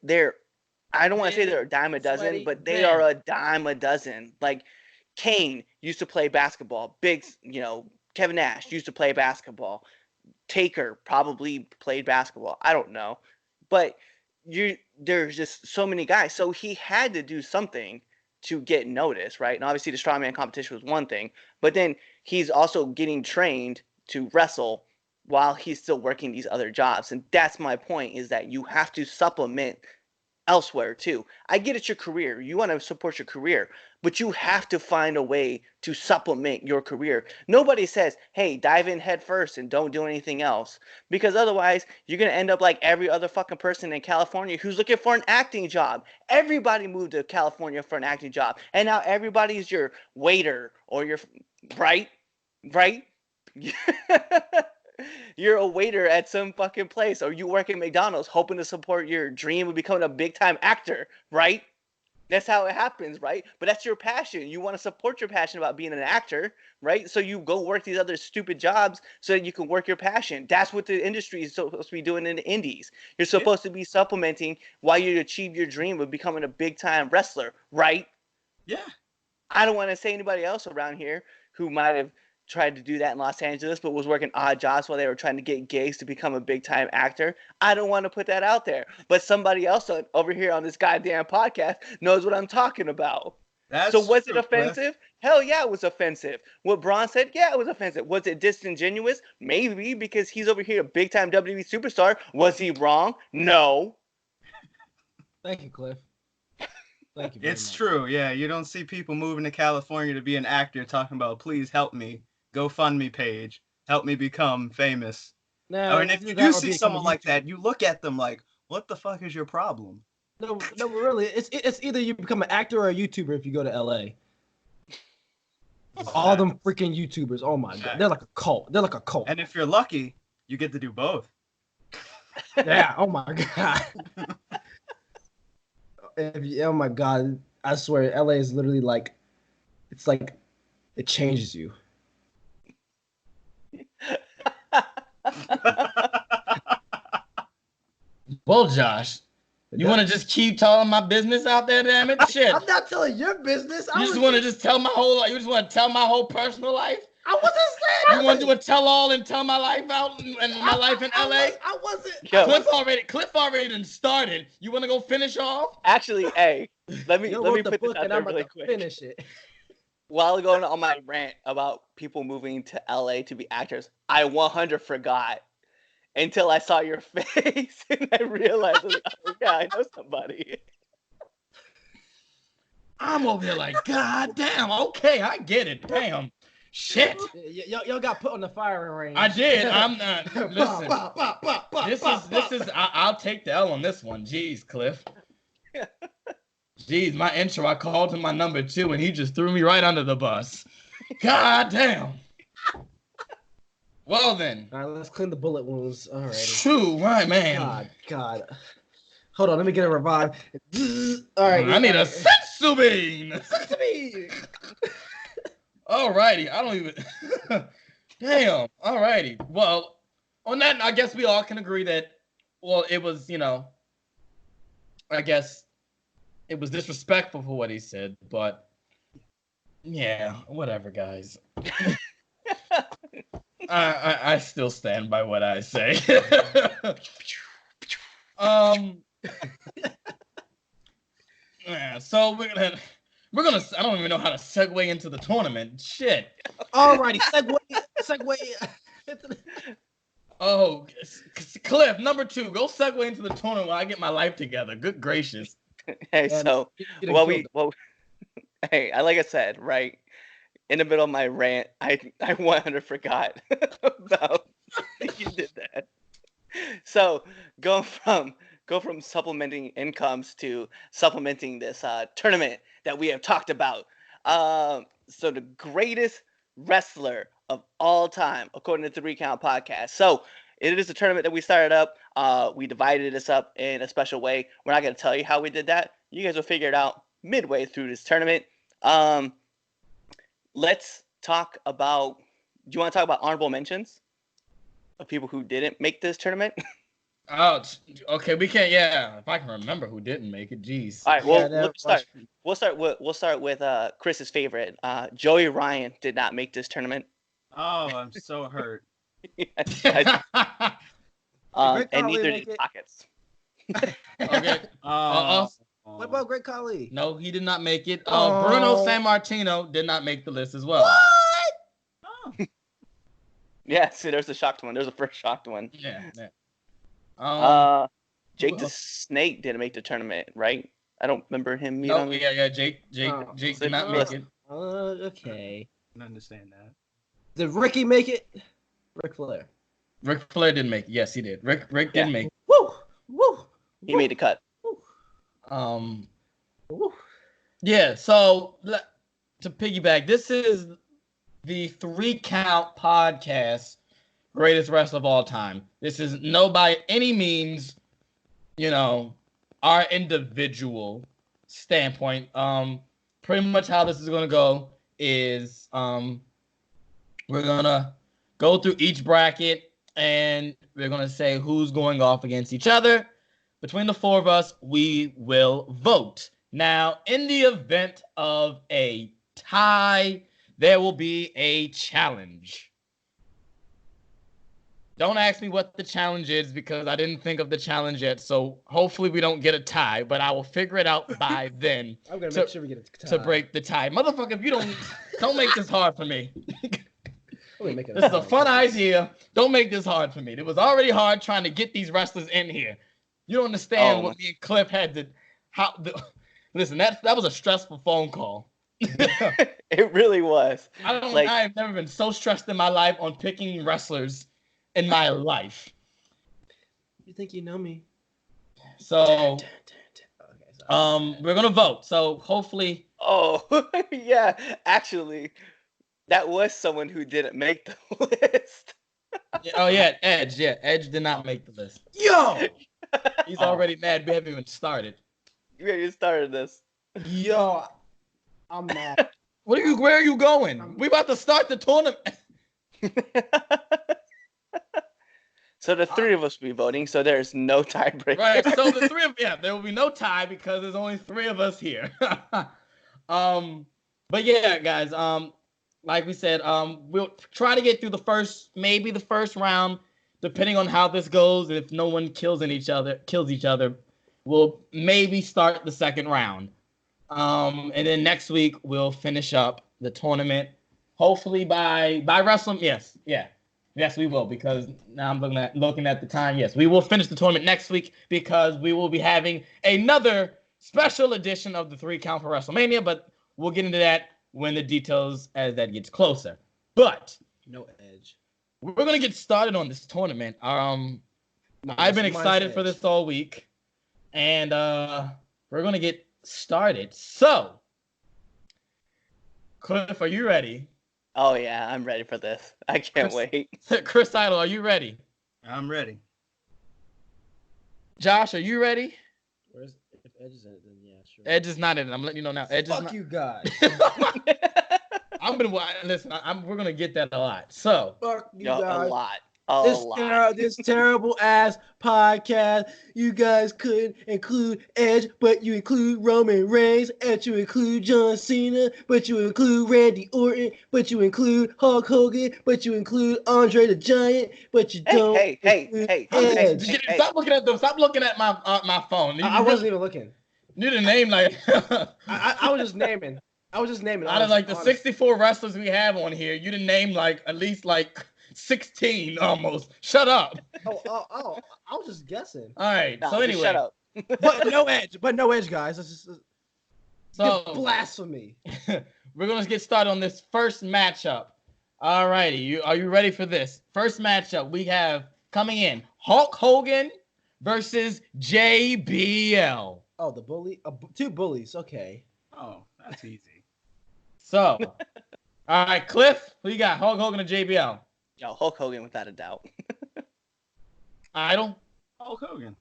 S2: I don't want to say they're a dime a dozen,
S3: Sweaty,
S2: but they
S1: man.
S2: are a dime a dozen. Like Kane used to play basketball. Kevin Nash used to play basketball. Taker probably played basketball. I don't know. But there's just so many guys. So he had to do something to get noticed, right? And obviously the strongman competition was one thing, but then he's also getting trained to wrestle while he's still working these other jobs. And that's my point, is that you have to supplement elsewhere too. I get it's your career. You want to support your career, but you have to find a way to supplement your career. Nobody says, hey, dive in head first and don't do anything else. Because otherwise, you're going to end up like every other fucking person in California who's looking for an acting job. Everybody moved to California for an acting job. And now everybody's your waiter or your, right? Right? You're a waiter at some fucking place, or you work at McDonald's hoping to support your dream of becoming a big time actor, right? That's how it happens, right? But that's your passion. You want to support your passion about being an actor, right? So you go work these other stupid jobs so that you can work your passion. That's what the industry is supposed to be doing in the indies. You're supposed to be supplementing while you achieve your dream of becoming a big time wrestler, right?
S4: Yeah.
S2: I don't want to say anybody else around here who might have tried to do that in Los Angeles, but was working odd jobs while they were trying to get gigs to become a big time actor. I don't want to put that out there, but somebody else over here on this goddamn podcast knows what I'm talking about. So was it offensive? Hell yeah, it was offensive. What Braun said, yeah, it was offensive. Was it disingenuous? Maybe, because he's over here a big time WWE superstar. Was he wrong? No.
S3: Thank you, Cliff. Thank you very
S4: It's
S3: much.
S4: true, yeah. You don't see people moving to California to be an actor talking about, please help me. GoFundMe page. Help me become famous.
S3: Now,
S4: I mean, if you
S3: that
S4: do
S3: or
S4: see
S3: become a
S4: someone like
S3: YouTuber.
S4: that, you look at them like, what the fuck is your problem?
S3: No, really, it's either you become an actor or a YouTuber if you go to LA. All them freaking YouTubers, oh my god, they're like a cult. They're like a cult.
S4: And if you're lucky, you get to do both.
S3: Yeah, oh my god. Oh my god, I swear, LA is literally like, it's like, it changes you.
S1: Well, Josh, you want to just keep telling my business out there, damn it? Shit.
S3: I'm not telling your business.
S1: You just want to just tell my whole life? You just want to tell my whole personal life?
S3: I wasn't saying.
S1: You want to do a tell all and tell my life out and my life in LA?
S3: I wasn't.
S2: Yo.
S1: Cliff already done started. You want to go finish off?
S2: Actually, hey, let me
S3: wrote the
S2: put this
S3: book
S2: out
S3: and
S2: there
S3: I'm about
S2: really
S3: to
S2: quick.
S3: finish it.
S2: While going on my rant about people moving to LA to be actors, I 100 forgot until I saw your face and I realized, oh yeah, I know somebody.
S1: I'm over here like, God damn. Okay, I get it. Damn. Shit.
S3: Y'all got put on the firing range.
S1: I did. I'm not. Listen.
S3: Bah, bah, bah, bah,
S1: This is. I'll take the L on this one. Jeez, Cliff. Jeez, my intro. I called him my number 2, and he just threw me right under the bus. God damn. Well then.
S3: All right, let's clean the bullet wounds. All right.
S1: True, right, man.
S3: God. Hold on, let me get a revive. All right.
S1: I need a sensu bean.
S3: Sesame.
S1: Alrighty, I don't even. Damn. Alrighty. Well, on that, I guess we all can agree that, well, it was, I guess it was disrespectful for what he said, but yeah, whatever, guys. I still stand by what I say. Yeah, so we're gonna. I don't even know how to segue into the tournament. Shit.
S3: Alrighty, segue.
S1: Oh, Cliff, number 2. Go segue into the tournament while I get my life together. Good gracious.
S2: Hey,
S3: Yeah,
S2: so hey, like I said, right in the middle of my rant, I 100 forgot about you did that. So go from supplementing incomes to supplementing this tournament that we have talked about. So the greatest wrestler of all time, according to the 3 Count Podcast. So it is a tournament that we started up. We divided this up in a special way. We're not going to tell you how we did that. You guys will figure it out midway through this tournament. Let's talk about. Do you want to talk about honorable mentions of people who didn't make this tournament?
S1: Oh, okay. We can't. Yeah, if I can remember who didn't make it. Jeez.
S2: All right. Well,
S3: Yeah,
S2: we'll start with Chris's favorite. Joey Ryan did not make this tournament.
S4: Oh, I'm so hurt.
S2: And
S3: Rick
S2: neither
S3: Conley
S2: did
S3: make it?
S2: Pockets.
S1: Okay.
S4: Oh,
S3: What about Great Khali?
S1: No, he did not make it.
S3: Oh.
S1: Bruno Sammartino did not make the list as well.
S3: What?
S4: Oh.
S2: Yeah, see, there's the shocked one. There's the first shocked one.
S1: Yeah.
S2: Jake
S1: who
S2: the
S1: else?
S2: Snake didn't make the tournament, right? I don't remember him being
S1: No,
S2: on.
S1: yeah. Jake
S3: Oh.
S1: did not make it.
S3: Okay.
S4: I understand that.
S3: Did Ricky make it? Ric Flair.
S1: Ric Flair didn't make it. Yes, he did. Rick
S2: Yeah.
S1: didn't make it.
S3: Woo! Woo!
S2: He made the cut.
S3: Woo!
S1: Yeah, so to piggyback, this is the 3 Count podcast, greatest wrestler of all time. This is no by any means, our individual standpoint. Pretty much how this is gonna go is we're gonna go through each bracket and we're gonna say who's going off against each other. Between the 4 of us, we will vote. Now, in the event of a tie, there will be a challenge. Don't ask me what the challenge is because I didn't think of the challenge yet. So hopefully we don't get a tie, but I will figure it out by then
S3: I'm gonna make sure we get a tie.
S1: to break the tie. Motherfucker, if you don't make this hard for me.
S3: Make it
S1: This is a fun idea. Don't make this hard for me. It was already hard trying to get these wrestlers in here. You don't understand what me and Cliff had to. Listen, that was a stressful phone call.
S2: It really was.
S1: I have never been so stressed in my life on picking wrestlers in my life.
S3: You think you know me?
S1: So,
S3: Okay, sorry.
S1: we're gonna vote. So hopefully,
S2: Oh, yeah. Actually, that was someone who didn't make the list.
S1: Edge. Yeah, Edge did not make the list.
S3: Yo,
S1: He's already mad. We haven't even started.
S2: You started this.
S3: yo, I'm mad.
S1: Where are you going? We about to start the tournament.
S2: So the 3 of us will be voting, so there's no tiebreaker.
S1: Right. So the 3 of there will be no tie because there's only 3 of us here. But yeah, guys. Like we said, we'll try to get through maybe the first round, depending on how this goes. If no one kills each other, we'll maybe start the second round. And then next week we'll finish up the tournament. Hopefully by WrestleMania. Yes, we will, because now I'm looking at the time. Yes, we will finish the tournament next week because we will be having another special edition of the 3 Count for WrestleMania, but we'll get into that when the details as that gets closer. But
S3: No Edge.
S1: we're gonna get started on this tournament. I've been excited for this all week, and we're gonna get started. So, Cliff, are you ready?
S2: Oh, yeah, I'm ready for this. I can't wait.
S1: Chris Idol, are you ready?
S4: I'm ready.
S1: Josh, are you ready?
S3: If Edge is in it, then yeah, sure.
S1: Edge is not in it. I'm letting you know now. Edge is
S3: Fuck
S1: not.
S3: you guys.
S1: Listen. We're gonna get that a lot. So,
S3: Fuck you
S2: Yo,
S3: guys.
S2: a lot. A lot.
S3: This terrible ass podcast. You guys couldn't include Edge, but you include Roman Reigns, and you include John Cena, but you include Randy Orton, but you include Hulk Hogan, but you include Andre the Giant, but you don't.
S2: Hey.
S3: Edge.
S1: stop looking at my phone.
S3: I wasn't even looking.
S1: You didn't name like
S3: I was just naming.
S1: out of like the 64 wrestlers we have on here. You didn't name like at least like 16 almost. Shut up.
S3: Oh, I was just guessing.
S1: All right.
S2: No,
S1: So
S2: just
S1: anyway,
S2: shut up.
S3: But no Edge, guys. This is blasphemy.
S1: we're gonna get started on this first matchup. All righty. Are you ready for this? First matchup we have coming in Hulk Hogan versus JBL.
S3: Oh, the bully. 2 bullies. Okay.
S4: Oh, that's easy.
S1: So, all right, Cliff, who you got? Hulk Hogan or JBL?
S2: Yo, Hulk Hogan without a doubt.
S1: Idol?
S4: Hulk Hogan.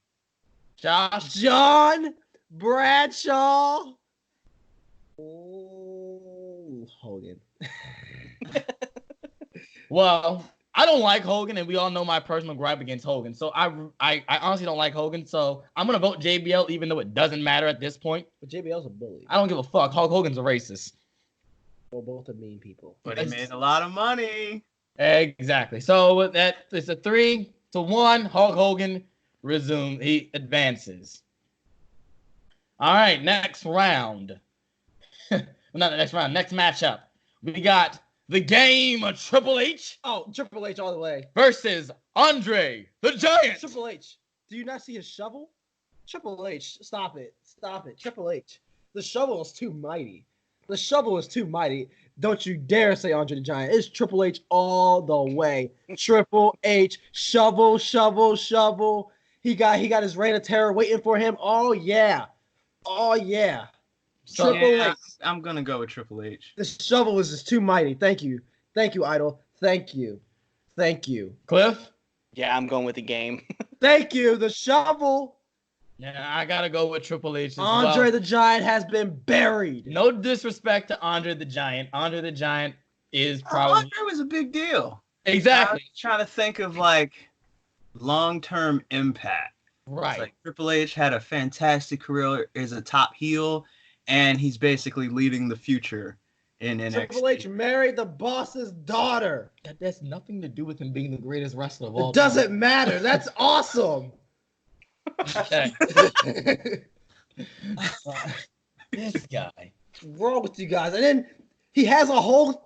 S1: Josh?
S3: John Bradshaw. Oh, Hogan.
S1: Well, I don't like Hogan, and we all know my personal gripe against Hogan. So I honestly don't like Hogan. So I'm gonna vote JBL, even though it doesn't matter at this point.
S3: But JBL's a bully.
S1: I don't give a fuck. Hulk Hogan's a racist.
S3: Well, both are mean people.
S4: But he made a lot of money.
S1: Exactly. So with that, it's a 3-1. Hulk Hogan he advances. All right, next round. Well, not the next round. Next matchup. We got the Game of Triple H
S3: Oh, Triple H all the way.
S1: versus Andre the Giant.
S3: Triple H. Do you not see his shovel? Triple H, stop it. Stop it. Triple H. The shovel is too mighty. The shovel is too mighty. Don't you dare say Andre the Giant. It's Triple H all the way. Triple H. Shovel, shovel, shovel. He got his reign of terror waiting for him. Oh yeah. Oh yeah.
S1: So,
S3: Triple
S4: Yeah,
S3: H.
S4: I'm gonna go with Triple H.
S3: The shovel is just too mighty. Thank you. Thank you, Idol. Thank you. Thank you.
S1: Cliff?
S2: Yeah, I'm going with the game.
S3: Thank you. The shovel.
S1: Yeah, I gotta go with Triple H as
S3: Andre
S1: well.
S3: the Giant has been buried.
S1: No disrespect to Andre the Giant. Andre the Giant is probably
S4: Andre was a big deal.
S1: exactly
S4: I was trying to think of like long-term impact. It's
S1: right.
S4: like Triple H had a fantastic career as a top heel, and he's basically leading the future in NXT.
S3: Triple H married the boss's daughter.
S1: That has nothing to do with him being the greatest wrestler of all
S3: It doesn't matter. That's awesome.
S1: time. This guy.
S3: What's wrong with you guys? And then he has a whole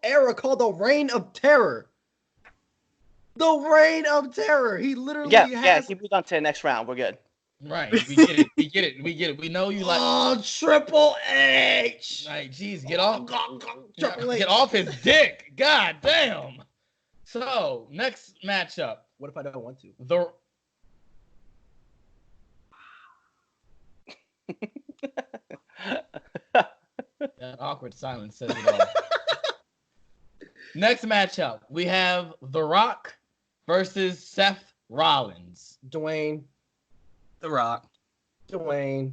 S3: era called the Reign of Terror. The Reign of Terror. He literally
S2: Yeah,
S3: has.
S2: he moved on to the next round. We're good.
S1: Right. We get it. We get it. We get it. We know you like.
S3: Oh, Triple H.
S1: Right. Jeez, get off.
S3: Triple H.
S1: Get off his dick. God damn. So next matchup.
S3: What if I don't want to?
S1: The that awkward silence says it all. Next matchup, we have The Rock versus Seth Rollins.
S3: Dwayne.
S4: The Rock.
S3: Dwayne.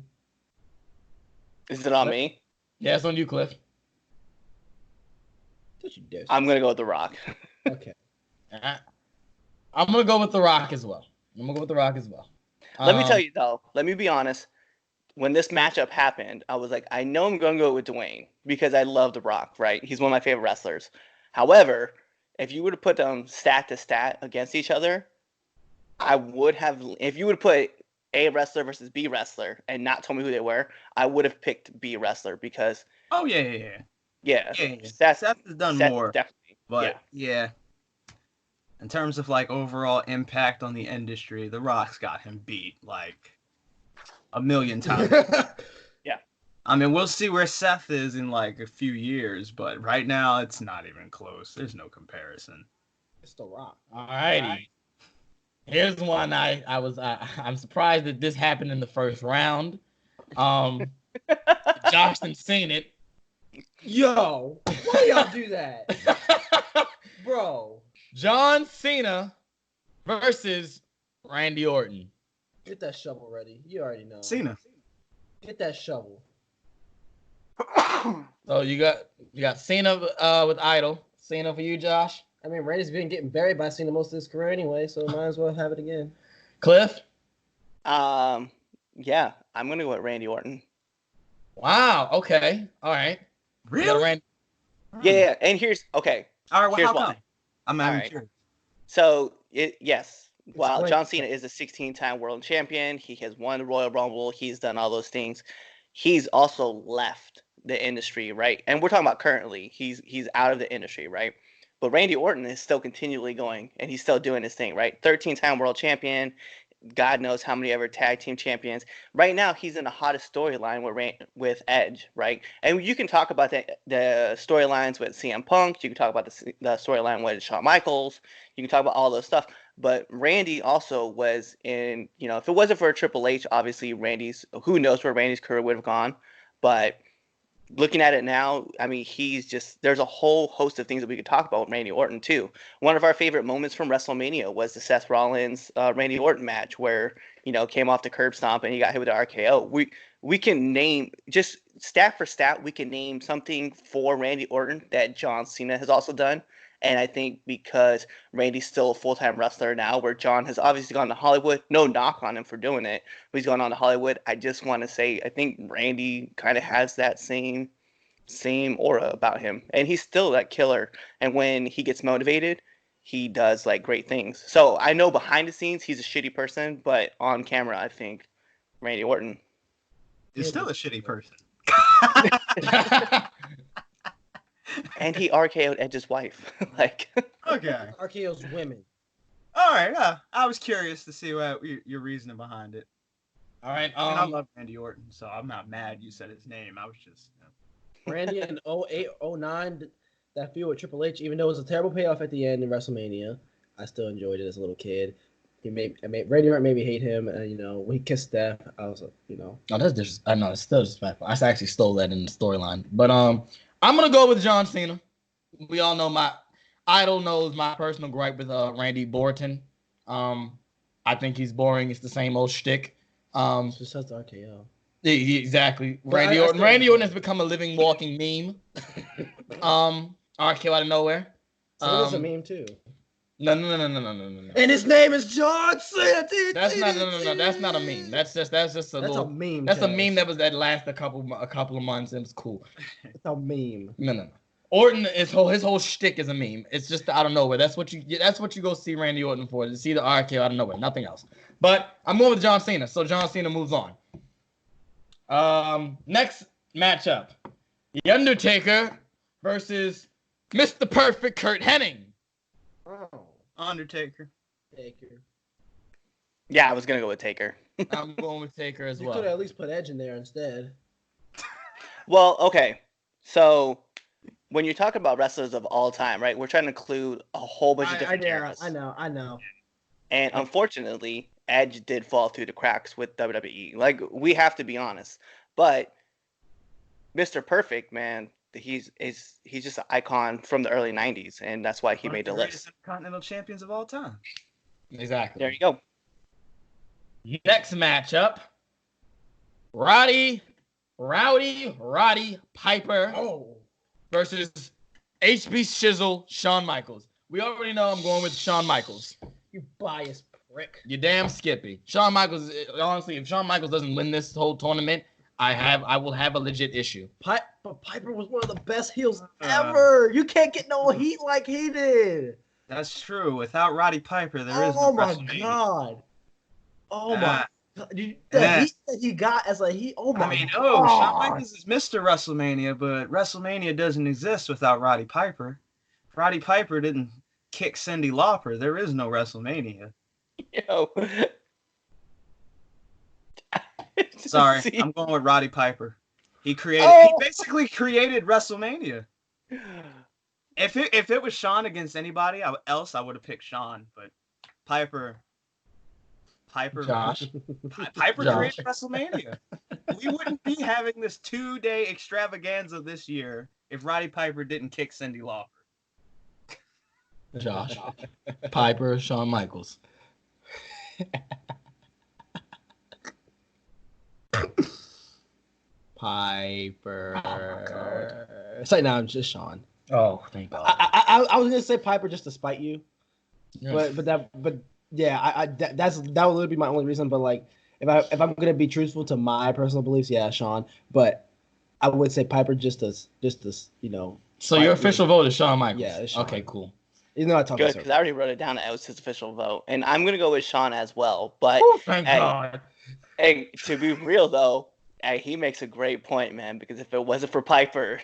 S2: Is it on me?
S1: Yeah, it's on you, Cliff.
S3: Don't you dare.
S2: I'm gonna go with The Rock.
S3: Okay.
S1: I'm gonna go with The Rock as well.
S2: Let me tell you though. Let me be honest. When this matchup happened, I was like, I know I'm gonna go with Dwayne because I love The Rock. Right? He's one of my favorite wrestlers. However, if you were to put them stat to stat against each other, I would have. If you would put A wrestler versus B wrestler and not tell me who they were, I would have picked B wrestler because
S4: Oh yeah.
S2: yeah,
S4: Seth has done more,
S2: definitely.
S4: but yeah. In terms of like overall impact on the industry, The Rock's got him beat like a million times. I mean, we'll see where Seth is in like a few years, but right now it's not even close. There's no comparison.
S3: It's The Rock.
S1: All righty. Here's one I'm surprised that this happened in the first round. Josh done seen it.
S3: Yo, why y'all do that, bro?
S1: John Cena versus Randy Orton.
S3: Get that shovel ready. You already know.
S4: Cena.
S3: Get that shovel.
S1: So you got Cena with Idol. Cena for you, Josh.
S3: I mean, Randy's been getting buried by Cena most of his career anyway, so might as well have it again.
S1: Cliff.
S2: Yeah, I'm gonna go with Randy Orton.
S1: Wow. Okay. All right. You got
S4: Really?
S1: Randy.
S2: Yeah, and here's okay.
S4: All right. Well,
S2: Here's
S4: how
S2: why.
S4: come? I'm
S2: All right.
S4: curious.
S2: So yes, while
S3: Explain.
S2: John Cena is a 16-time world champion, he has won the Royal Rumble, he's done all those things. He's also left the industry, right? And we're talking about currently. He's out of the industry, right? But Randy Orton is still continually going, and he's still doing his thing, right? 13-time world champion. God knows how many ever tag team champions. Right now, he's in the hottest storyline with Edge, right? And you can talk about the storylines with CM Punk. You can talk about the storyline with Shawn Michaels. You can talk about all those stuff. But Randy also was in, if it wasn't for Triple H, obviously who knows where Randy's career would have gone. But looking at it now, I mean, there's a whole host of things that we could talk about with Randy Orton too. One of our favorite moments from WrestleMania was the Seth Rollins Randy Orton match where, came off the curb stomp and he got hit with the RKO. We can name, just stat for stat, we can name something for Randy Orton that John Cena has also done. And I think because Randy's still a full-time wrestler now, where John has obviously gone to Hollywood, no knock on him for doing it, but he's gone on to Hollywood. I just want to say, I think Randy kind of has that same aura about him. And he's still that killer. And when he gets motivated, he does like great things. So I know behind the scenes, he's a shitty person, but on camera, I think Randy Orton.
S4: He's still a shitty person.
S2: And he RKO'd Edge's wife. Like,
S4: Okay.
S3: RKO's women.
S4: All right. I was curious to see what your reasoning behind it.
S1: All right.
S4: I mean, I love Randy Orton, so I'm not mad you said his name. I was just.
S3: Randy in 08, 09, that feud with Triple H, even though it was a terrible payoff at the end in WrestleMania, I still enjoyed it as a little kid. Randy Orton made me hate him, and when he kissed Steph, I was
S1: No, that's just. I know it's still disrespectful. I actually stole that in the storyline, but I'm gonna go with John Cena. We all know my idol knows my personal gripe with Randy Orton. I think he's boring. It's the same old shtick.
S3: just has the RKO.
S1: Exactly.
S3: But
S1: Randy
S3: I
S1: Orton.
S3: still-
S1: Randy Orton has become a living, walking meme. RKO out of nowhere.
S3: So it's a meme too.
S1: No.
S3: And his name is John Cena.
S1: That's not no. That's not a meme. That's just a little.
S3: a meme.
S1: That's a
S3: Chaz.
S1: meme that lasted a couple of months and it's cool.
S3: It's a meme.
S1: No. Orton his whole shtick is a meme. It's just out of nowhere. That's what you go see Randy Orton for. To see the RKO out of nowhere, nothing else. But I'm going with John Cena, so John Cena moves on. Next matchup, The Undertaker versus Mr. Perfect Kurt Hennig.
S3: Oh,
S4: Undertaker.
S3: Taker.
S2: yeah, I was gonna go with Taker.
S1: I'm going with Taker as
S3: You
S1: well.
S3: could have at least put Edge in there instead.
S2: Well, okay. So when you talk about wrestlers of all time, right? We're trying to include a whole bunch of different eras.
S3: I know.
S2: And unfortunately, Edge did fall through the cracks with WWE. Like, we have to be honest. But Mr. Perfect, man, he's just an icon from the early 90s, and that's why he
S4: One of
S2: made the
S4: greatest
S2: list.
S4: Continental champions of all time.
S1: Exactly.
S2: There you go.
S1: Next matchup, Roddy Piper versus HB Shizzle Shawn Michaels. We already know I'm going with Shawn Michaels.
S3: You biased prick.
S1: You damn Skippy. Shawn Michaels, honestly, if Shawn Michaels doesn't win this whole tournament, I will have a legit issue.
S3: But Piper was one of the best heels ever. You can't get no heat like he did.
S4: That's true. Without Roddy Piper, there is no
S3: Oh my
S4: WrestleMania.
S3: god. Oh my
S4: Ah.
S3: god. The heat
S4: Yeah.
S3: that he got as a heat. Oh my
S4: I mean,
S3: god.
S4: Shawn Michaels is Mr. WrestleMania, but WrestleMania doesn't exist without Roddy Piper. If Roddy Piper didn't kick Cyndi Lauper, there is no WrestleMania.
S2: Yo.
S4: Sorry,
S2: See?
S4: I'm going with Roddy Piper. He
S3: Oh.
S4: basically created WrestleMania. If it was Shawn against anybody else, I would have picked Shawn, but Piper.
S1: Josh.
S4: Piper
S1: Josh.
S4: created WrestleMania. We wouldn't be having this 2-day extravaganza this year if Roddy Piper didn't kick Cyndi Lauper.
S1: Josh. Piper, Shawn Michaels. Piper.
S3: It's like, no, I'm just Sean.
S1: Oh, thank God.
S3: I was gonna say Piper just to spite you,
S1: Yeah.
S3: but yeah, that would literally be my only reason. But like, if I'm gonna be truthful to my personal beliefs, yeah, Sean. But I would say Piper just as
S1: So your official vote is Shawn Michaels?
S3: Yeah, it's Shawn.
S1: Okay, cool.
S3: You know, I talk
S2: Good, because I already wrote it down. That was his official vote. And I'm going to go with Shawn as well. But
S1: Oh, thank
S2: Hey.
S1: God.
S2: hey, to be real, though, he makes a great point, man, because if it wasn't for Piper,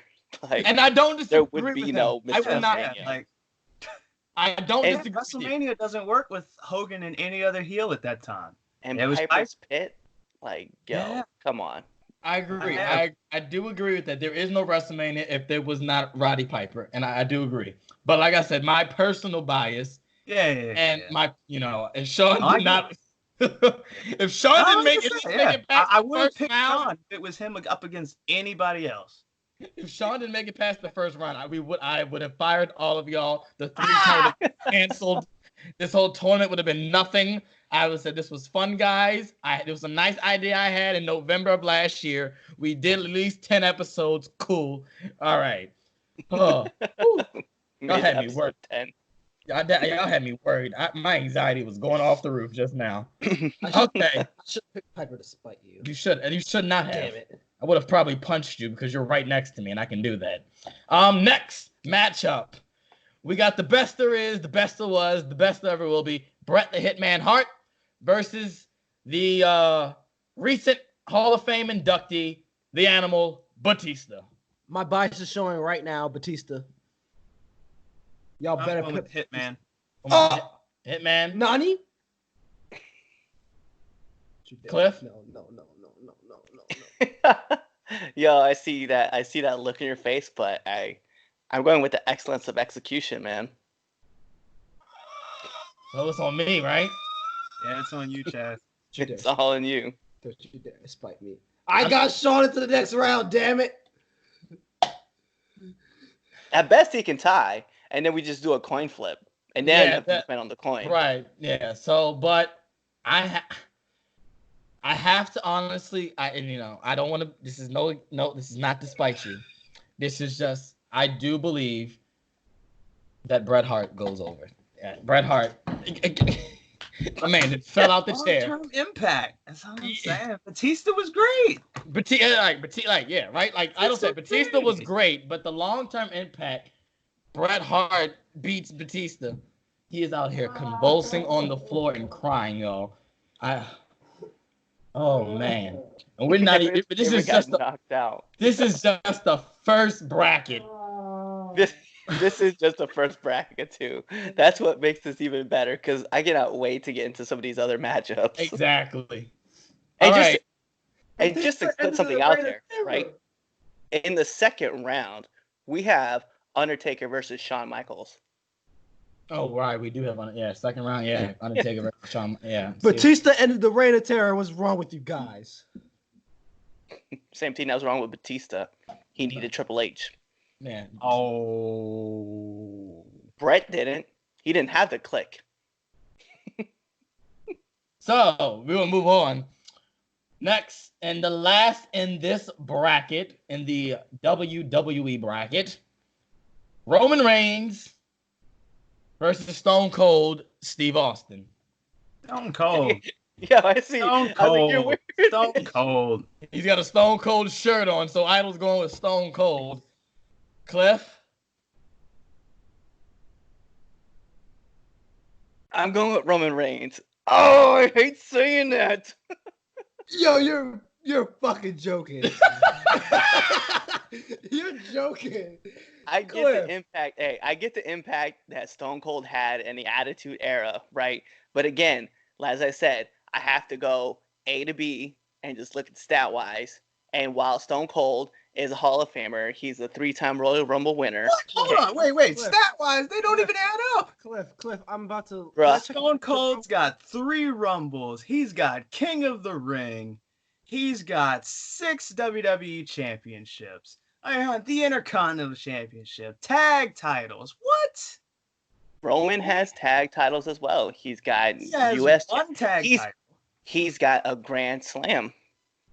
S2: like,
S1: And I don't disagree
S2: there would
S1: with
S2: be
S1: him.
S2: no
S1: I will not.
S2: WrestleMania.
S4: Like,
S1: I don't
S2: And
S1: disagree with you.
S4: WrestleMania doesn't work with Hogan and any other heel at that time.
S2: and
S4: it was
S2: Piper's pit, like, yo,
S4: Yeah.
S2: come on.
S1: I agree.
S4: Yeah.
S1: I do agree with that. There is no WrestleMania if there was not Roddy Piper, and I do agree. But like I said, my personal bias
S4: Yeah.
S1: and
S4: yeah.
S1: my, if Shawn
S4: I
S1: did not, if Shawn didn't make it,
S4: Yeah.
S1: make it past
S4: I
S1: the
S4: would have
S1: first
S4: picked
S1: round,
S4: Shawn if it was him up against anybody else.
S1: if Shawn didn't make it past the first round, I would have fired all of y'all. The 3 count would have canceled. This whole tournament would have been nothing. I would have said this was fun, guys. It was a nice idea I had in November of last year. We did at least 10 episodes. Cool. All right. Oh, Y'all had me
S2: Episode
S1: worried.
S2: 10.
S1: y'all had me worried. My anxiety was going off the roof just now. Okay.
S3: I should pick Piper to spite you.
S1: You should not have.
S3: Damn it.
S1: I would have probably punched you because you're right next to me and I can do that. Next matchup. We got the best there is, the best there was, the best there ever will be. Bret the Hitman Hart versus the recent Hall of Fame inductee, the Animal, Batista.
S3: My bias is showing right now, Batista. Y'all
S4: I'm
S3: better
S4: going with
S3: put
S4: Hitman.
S1: Hitman.
S3: Nani?
S1: Cliff?
S3: No.
S2: Yo, I see that. I see that look in your face, but I'm going with the excellence of execution, man.
S1: So it's on me, right?
S4: Yeah, it's on you, Chaz.
S2: It's all in you.
S3: Don't you dare spite me. I got Sean into the next round, damn it.
S2: At best, he can tie, and then we just do a coin flip, and then
S1: Yeah,
S2: depend on the coin.
S1: Right. Yeah. So, but I have to honestly, I don't want to. This is no. This is not to spite you. This is just I do believe that Bret Hart goes over. Yeah, Bret Hart. Man, it fell out the chair.
S4: Long-term impact. That's all I'm saying. Batista was great.
S1: Batista, yeah, right. Like I don't say Batista was great, but the long-term impact, Bret Hart beats Batista. He is out here convulsing on the floor and crying, y'all. Oh man, and we're not even. This is just
S2: knocked out.
S1: This is just the first bracket.
S2: This is just the first bracket too. That's what makes this even better because I cannot wait to get into some of these other matchups.
S1: Exactly.
S2: And just to put something out there, right? In the second round, we have Undertaker versus Shawn Michaels.
S1: Oh right, we do have second round, Undertaker versus Shawn,
S3: Batista ended the Reign of Terror. What's wrong with you guys?
S2: Same thing that was wrong with Batista. He needed Triple H.
S1: Man.
S4: Oh.
S2: Bret didn't. He didn't have the click.
S1: So we will move on. Next, and the last in this bracket, in the WWE bracket, Roman Reigns versus Stone Cold Steve Austin.
S4: Stone Cold.
S2: Yeah, I see.
S4: Stone Cold. Stone Cold.
S1: He's got a Stone Cold shirt on, so Idol's going with Stone Cold. Cliff?
S2: I'm going with Roman Reigns. Oh, I hate saying that.
S3: Yo, you're fucking joking. You're joking.
S2: I get the impact. Hey, I get the impact that Stone Cold had in the Attitude Era, right? But again, as I said, I have to go A to B and just look at stat wise. And while Stone Cold is a Hall of Famer, he's a 3-time Royal Rumble winner.
S4: What? Hold on, wait. Stat wise, they don't even add up.
S3: Cliff, I'm about to.
S2: Bruh.
S4: Stone Cold's got 3 Rumbles. He's got King of the Ring. He's got 6 WWE championships. The Intercontinental Championship, tag titles. What?
S2: Roman has tag titles as well. He's got
S4: US one tag title.
S2: He's got a Grand Slam.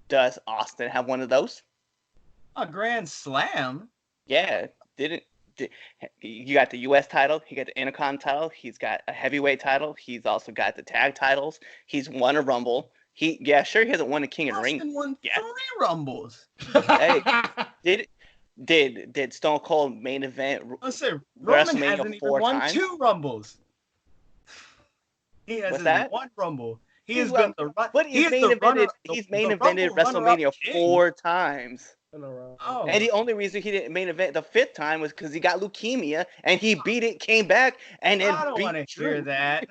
S2: Does Austin have one of those?
S4: A Grand Slam?
S2: Yeah. You got the US title. He got the Intercontinental title. He's got a heavyweight title. He's also got the tag titles. He's won a Rumble. He hasn't won a King of the Ring.
S4: Austin won 3 Rumbles.
S2: Hey, did Stone Cold main event?
S4: Let's say Roman hasn't even won
S2: times?
S4: 2 Rumbles. He hasn't won 1 Rumble. He's main evented
S2: WrestleMania 4 times.
S4: Oh.
S2: And the only reason he didn't main event the 5th time was because he got leukemia and he beat it, came back, and then
S4: I don't want to hear that.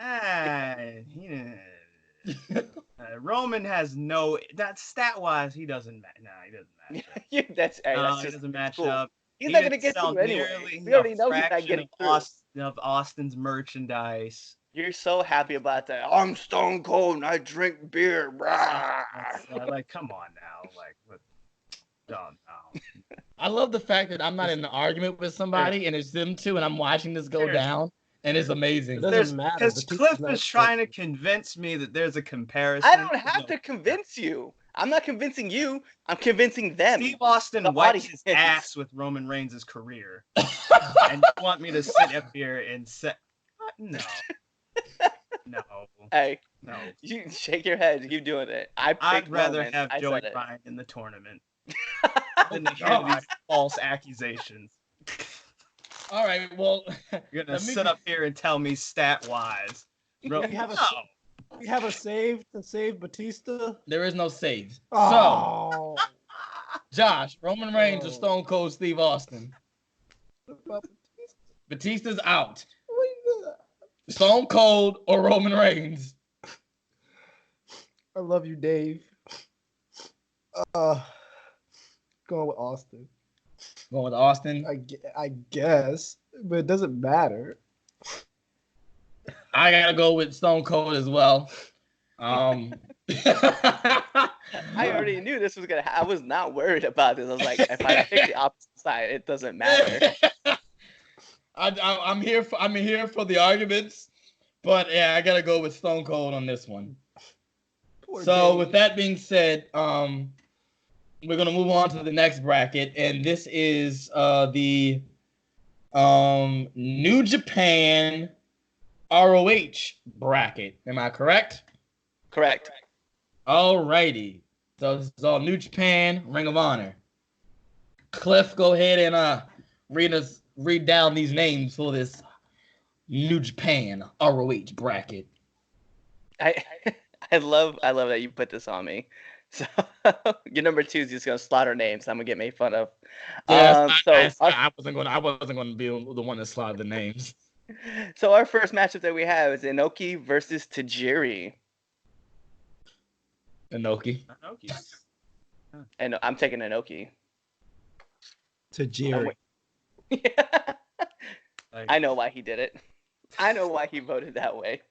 S4: Roman has no stat wise. He doesn't match. He doesn't match.
S2: He
S4: doesn't match up.
S2: He's not gonna get through anyway. We already know he's not getting through.
S4: Of Austin's merchandise.
S2: You're so happy about that. I'm Stone Cold and I drink beer.
S4: Like, come on now. Like, what? Don't know.
S1: I love the fact that I'm not in an argument with somebody and it's them two and I'm watching this go down and it's amazing.
S3: It doesn't matter.
S4: Because Cliff is trying to convince me that there's a comparison.
S2: I don't have to convince you. I'm not convincing you. I'm convincing them.
S4: Steve Austin wiped his ass with Roman Reigns' career. And you want me to sit up here and say, no. No.
S2: Hey.
S4: No.
S2: You shake your head. Keep doing it.
S4: I'd rather
S2: Roman.
S4: have Joey Ryan in the tournament than to hear these false accusations.
S1: All right, well,
S4: You're going to sit up here and tell me stat-wise.
S3: We have a save to save Batista.
S1: There is no saves. So,
S3: Oh.
S1: Josh, Roman Reigns or
S3: Oh.
S1: Stone Cold Steve Austin? Batista's out. Stone Cold or Roman Reigns?
S3: I love you, Dave. Going with Austin.
S1: Going with Austin.
S3: I guess, but it doesn't matter.
S1: I gotta go with Stone Cold as well.
S2: I already knew this was gonna. I was not worried about this. I was like, if I pick the opposite side, it doesn't matter.
S1: I'm here for the arguments, but yeah, I gotta go with Stone Cold on this one.
S3: Poor
S1: So
S3: Dave.
S1: with that being said, we're gonna move on to the next bracket, and this is the New Japan ROH bracket. Am I correct?
S2: Correct.
S1: Alrighty. So this is all New Japan, Ring of Honor. Cliff, go ahead and read down these names for this New Japan ROH bracket.
S2: I love that you put this on me. So your number 2 is just gonna slaughter names. I'm gonna get made fun of.
S1: Yes, I wasn't gonna be the one to slaughter the names.
S2: So our first matchup that we have is Inoki versus Tajiri.
S1: Inoki.
S2: And I'm taking Inoki.
S3: To Jerry.
S2: I know why he did it. I know why he voted that way.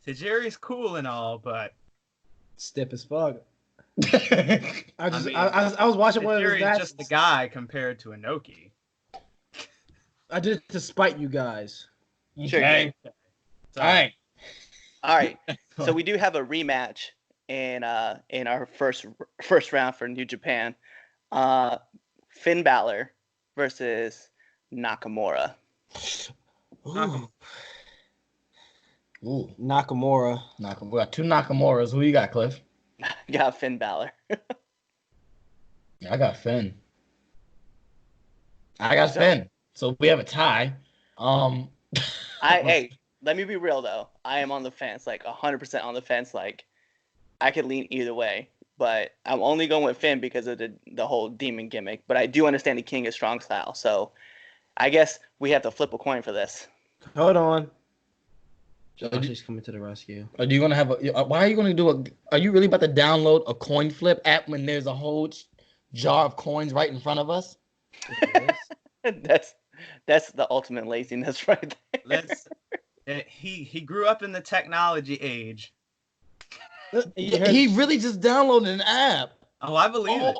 S4: Tajiri's cool and all, but
S3: Stiff as fuck.
S4: I mean,
S3: I was watching one of his
S4: Tajiri's
S3: matches.
S4: just the guy compared to Inoki.
S3: I did it to spite you guys.
S1: Okay.
S4: So,
S1: All right.
S2: All right. So we do have a rematch in our first round for New Japan. Finn Balor versus Nakamura.
S3: Ooh.
S1: Ooh,
S3: Nakamura.
S1: We got 2 Nakamuras. Who you got, Cliff?
S2: Got Finn Balor.
S1: I got Finn. I got Finn. So we have a tie.
S2: Hey, let me be real though. I am on the fence, like 100% on the fence. Like I could lean either way, but I'm only going with Finn because of the whole demon gimmick. But I do understand the King is strong style, so I guess we have to flip a coin for this.
S3: Hold on. Josh is coming to the rescue.
S1: Are you gonna have why are you gonna do are you really about to download a coin flip app when there's a whole jar of coins right in front of us?
S2: That's the ultimate laziness right there.
S4: He grew up in the technology age.
S1: He really just downloaded an app.
S4: Oh, I believe it.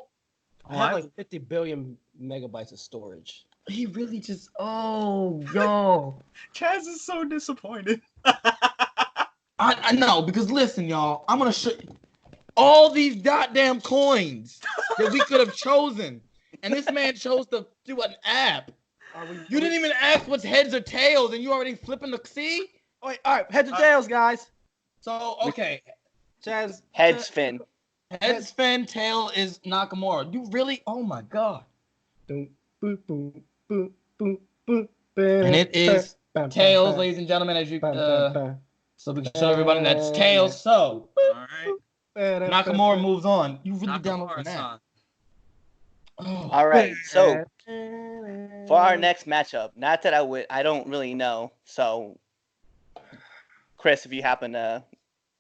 S3: I have like 50 billion megabytes of storage.
S1: He really just yo.
S4: Chaz is so disappointed.
S1: I know, because listen, y'all, I'm gonna show all these goddamn coins that we could have chosen, and this man chose to do an app. You didn't even ask what's heads or tails, and you already flipping the C.
S3: Wait, all right, heads or tails, guys.
S1: So okay,
S3: Chaz.
S2: Heads Finn.
S1: heads Finn, tail is Nakamura. You really? Oh my god.
S3: Boom, boom, boom, boom, boom, boom,
S1: And it is tails, ladies and gentlemen, as you so we can show everybody that's tails. So
S4: All right.
S1: Nakamura moves on. You really downloaded
S4: Nakamura-san.
S1: that. Oh.
S2: All right. So for our next matchup, not that I don't really know. So Chris, if you happen to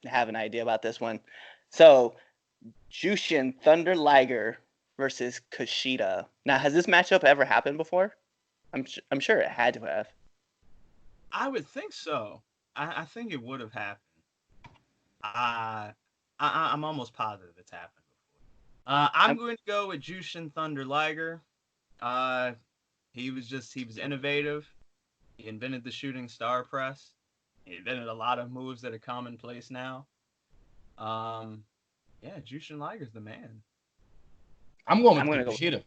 S2: have an idea about this one. So Jushin Thunder Liger versus Kushida. Now, has this matchup ever happened before? I'm sure it had to have.
S4: I would think so. I think it would have happened. I'm almost positive it's happened before. I'm going to go with Jushin Thunder Liger. He was innovative. He invented the shooting star press. He invented a lot of moves that are commonplace now. Yeah, Jushin Liger's the man.
S1: I'm going with
S2: I'm gonna go
S1: Kushida.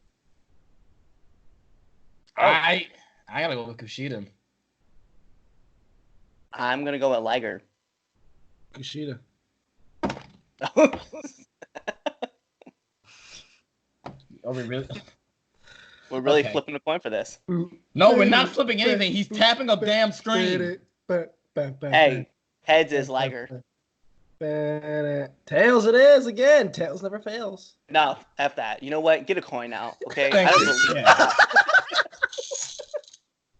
S2: Oh.
S1: I gotta go with Kushida.
S2: I'm gonna go with Liger.
S3: Kushida.
S1: Are we really?
S2: We're really
S1: Okay.
S2: flipping a coin for this.
S1: No, we're not flipping anything. He's tapping a damn screen.
S2: Hey, heads is Liger.
S3: Tails it is again. Tails never fails.
S2: No, F that. You know what? Get a coin out, okay?
S1: Thank
S2: I don't
S1: you.
S2: believe
S1: Yeah.
S2: that.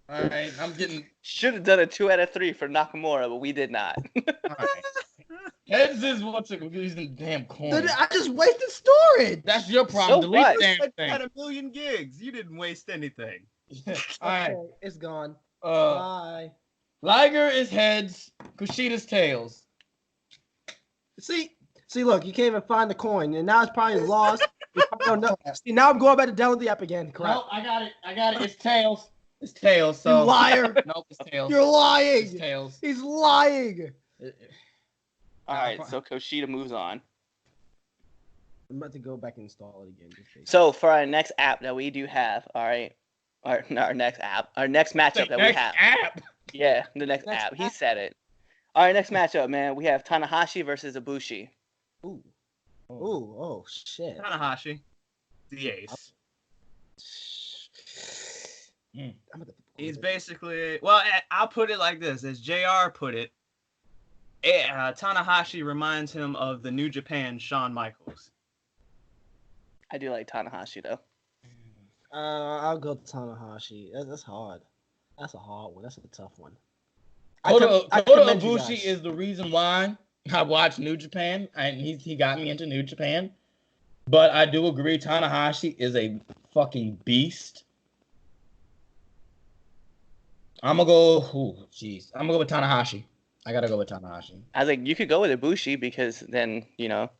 S1: All right, I'm getting.
S2: Should have done a 2 out of 3 for Nakamura, but we did not.
S1: All right. Heads is what's it? Using the damn coin.
S3: I just wasted storage.
S1: That's your problem.
S2: So
S1: Delete
S2: what?
S1: the damn
S4: You
S1: thing.
S4: had a million gigs. You didn't waste anything.
S1: All right.
S3: Okay, it's gone.
S1: Uh,
S3: Bye.
S1: Liger is heads. Kushida's tails.
S3: See, look, you can't even find the coin, and now it's probably lost. You probably don't know. See, now I'm going back to download the app again. Crap.
S1: No, I got it. It's tails. It's tails. So
S3: You liar.
S1: Nope, it's tails.
S3: You're
S1: It's
S3: lying.
S1: tails.
S3: He's lying.
S2: All right, so Kushida moves on.
S3: I'm about to go back and install it again. just in case.
S2: So for our next app that we do have, all right, our next matchup that we
S1: Next
S2: have.
S1: app.
S2: Yeah, the next
S3: Next
S2: app. He
S3: app.
S2: said it. All right, next matchup, man. We have Tanahashi versus Ibushi.
S3: Ooh. Ooh. Oh shit.
S4: Tanahashi, the ace.
S3: I'm about to-
S4: He's basically, well, I'll put it like this. As JR put it, Tanahashi reminds him of the New Japan Shawn Michaels.
S2: I do like Tanahashi though.
S3: I'll go Tanahashi. That's hard. That's a hard one. That's a tough one.
S1: Kota
S3: I commend you
S1: Ibushi
S3: guys.
S1: is the reason why I watched New Japan, and he got me into New Japan. But I do agree, Tanahashi is a fucking beast. I'm gonna go. Oh, jeez. I'm gonna go with Tanahashi. I gotta go with Tanahashi.
S2: I was like, you could go with Ibushi because then, you know,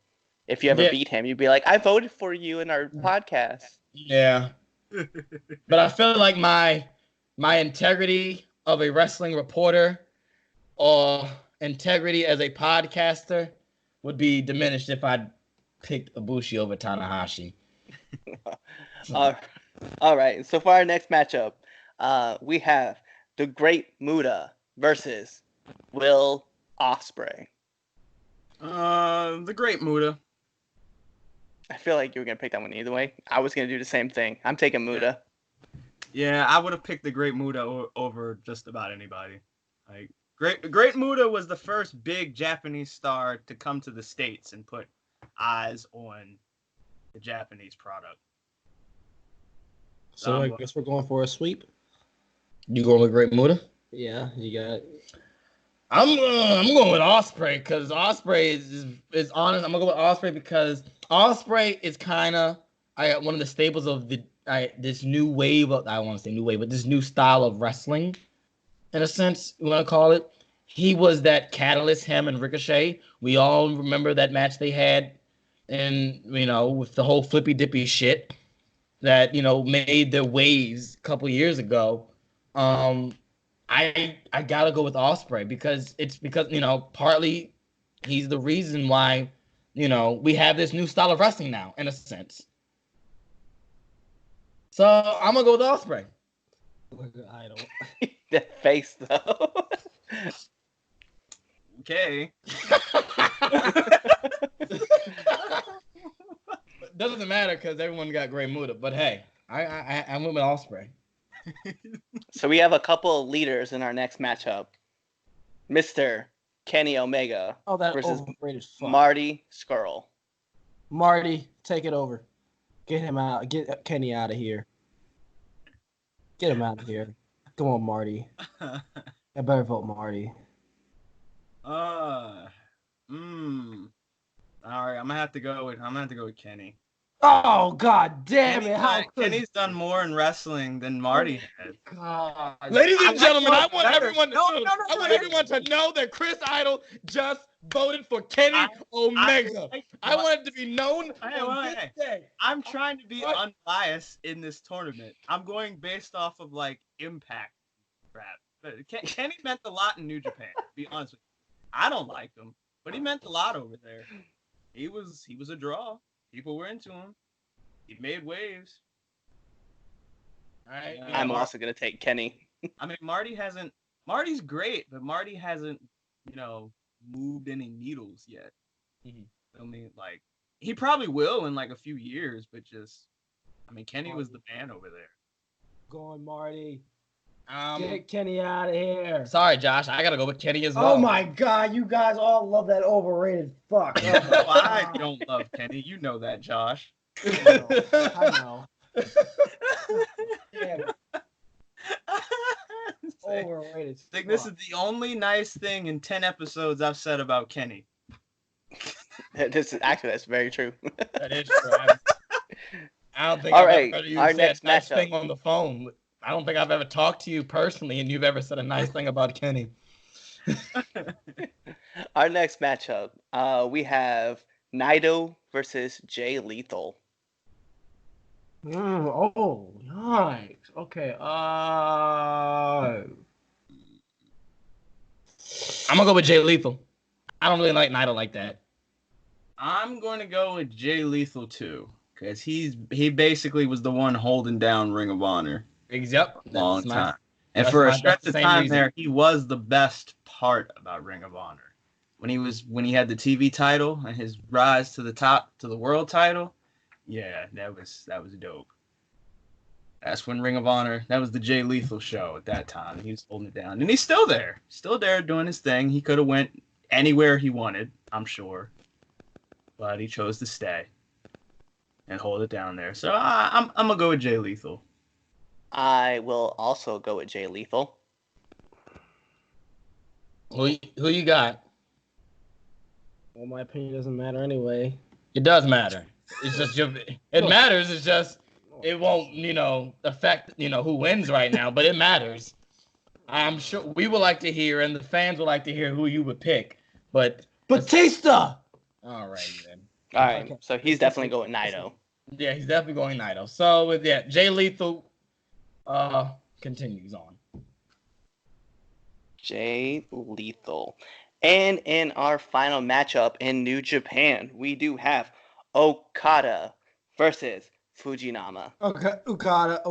S2: if you ever
S1: Yeah.
S2: beat him, you'd be like, I voted for you in our podcast.
S1: Yeah, but I feel like my integrity of a wrestling reporter or integrity as a podcaster would be diminished if I picked Ibushi over Tanahashi.
S2: All right. So for our next matchup, we have the Great Muta versus Will Ospreay.
S4: The Great Muta.
S2: I feel like you were gonna pick that one either way. I was gonna do the same thing. I'm taking Muta.
S4: Yeah, I would have picked the Great Muta over just about anybody. Like Great Muta was the first big Japanese star to come to the States and put eyes on the Japanese product.
S3: So I guess we're going for a sweep.
S1: You going with Great Muta?
S3: Yeah, you got.
S1: I'm going with Osprey because Osprey is honest. I'm gonna go with Osprey because Osprey is kind of one of the staples of this new wave of, I don't want to say new wave, but this new style of wrestling, in a sense, you want to call it. He was that catalyst, him and Ricochet. We all remember that match they had, and with the whole flippy dippy shit that made their waves a couple years ago. I gotta go with Osprey because partly he's the reason why we have this new style of wrestling now, in a sense. So I'm gonna go with Osprey.
S3: I don't.
S2: That face though.
S4: Okay.
S1: Doesn't matter because everyone got Great Muta. But hey, I went with Osprey.
S2: So we have a couple of leaders in our next matchup. Mr. Kenny Omega
S3: Oh, that
S2: versus
S3: overrated fuck.
S2: Marty Skrull.
S3: Marty, take it over. Get him out. Get Kenny out of here. Get him out of here. Come on, Marty. I better vote Marty.
S4: All right, I'm gonna have to go with Kenny.
S3: Oh God damn it! How could
S4: Kenny's done more in wrestling than Marty has.
S3: God.
S1: Ladies and gentlemen, I want
S4: better.
S1: everyone to know that Chris Idol just voted for Kenny Omega. I want it to be known on this day.
S4: I'm trying to be
S1: What?
S4: unbiased in this tournament. I'm going based off of like impact crap. But Kenny meant a lot in New Japan. To be honest with you, I don't like him, but he meant a lot over there. He was a draw. People were into him. He made waves.
S1: All right.
S4: Yeah.
S2: I'm also gonna take Kenny.
S4: I mean, Marty's great, but Marty hasn't, moved any needles yet. I mean, like, he probably will in like a few years, but Kenny was the man over there.
S3: Going Marty. Get Kenny out of here.
S1: Sorry, Josh. I gotta go with Kenny as well.
S3: Oh my God, you guys all love that overrated fuck.
S4: No, I don't love Kenny. You know that, Josh.
S3: I know. Damn, overrated.
S4: I think this
S3: fuck.
S4: is the only nice thing in 10 episodes I've said about Kenny.
S2: That's very true.
S1: That is true. I don't think
S2: All
S1: I've
S2: right,
S1: ever heard you
S2: our
S1: say
S2: next
S1: a nice
S2: matchup.
S1: thing on the phone. I don't think I've ever talked to you personally and you've ever said a nice thing about Kenny.
S2: Our next matchup, we have Naito versus Jay Lethal.
S3: Oh, yikes. Okay.
S1: I'm gonna go with Jay Lethal. I don't really like Naito like that.
S4: I'm going to go with Jay Lethal too, because he basically was the one holding down Ring of Honor
S1: Yep.
S4: long time. And
S1: that's
S4: for a
S1: my-
S4: stretch
S1: that's
S4: of
S1: the same
S4: time
S1: reason.
S4: there, he was the best part about Ring of Honor. When he had the TV title and his rise to the top to the world title, yeah, that was dope. That's when Ring of Honor, that was the Jay Lethal show at that time. He was holding it down. And he's still there doing his thing. He could have went anywhere he wanted, I'm sure. But he chose to stay and hold it down there. So I'm going to go with Jay Lethal.
S2: I will also go with Jay Lethal.
S1: Who you got?
S3: Well, my opinion doesn't matter anyway.
S1: It does matter. It's just it matters. It's just it won't affect who wins right now, but it matters. I'm sure we would like to hear, and the fans would like to hear who you would pick. But
S3: Batista!
S1: all right then.
S2: All right,
S3: Okay.
S2: so he's definitely going Naito.
S1: Yeah, he's definitely going Naito. So with that, Jay Lethal continues on.
S2: Jay Lethal. And in our final matchup in New Japan, we do have Okada versus Fujinama.
S3: Okay, Okada.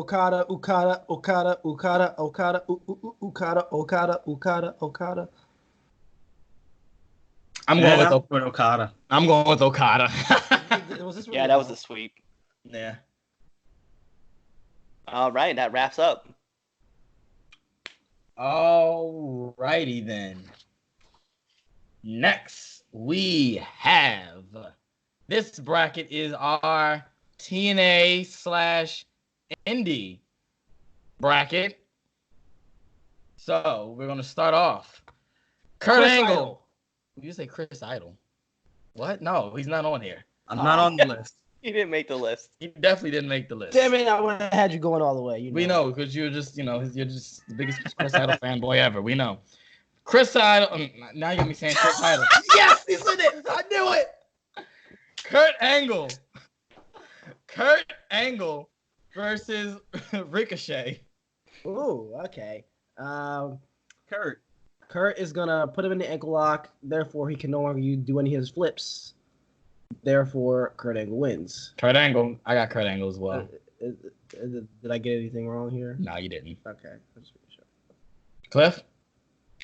S1: I'm going with
S4: Okada.
S1: I'm going with Okada.
S3: Was this really
S2: Yeah, that was
S3: long?
S2: a sweep.
S1: Yeah.
S2: All right, that wraps up.
S1: All righty then. Next, we have this bracket is our TNA/Indie bracket. So we're gonna start off. Kurt
S3: Chris
S1: Angle.
S3: Idol.
S1: You say Chris Idol? What? No, he's not on here.
S4: I'm not on the list.
S2: He didn't make the list.
S1: He definitely didn't make the list.
S3: Damn it, I would have had you going all the way.
S1: We know because you're just you're just the biggest Chris Idol fanboy ever. We know. Chris Idol. Now you got me saying Chris Idol. Yes, he said it. I knew it. Kurt Angle. Kurt Angle versus Ricochet.
S3: Ooh, okay.
S4: Kurt.
S3: Kurt is gonna put him in the ankle lock. Therefore, he can no longer do any of his flips. Therefore, Kurt Angle wins.
S1: Kurt Angle. I got Kurt Angle as well.
S3: Did I get anything wrong here?
S1: No, you didn't.
S3: Okay. Let's make sure.
S1: Cliff.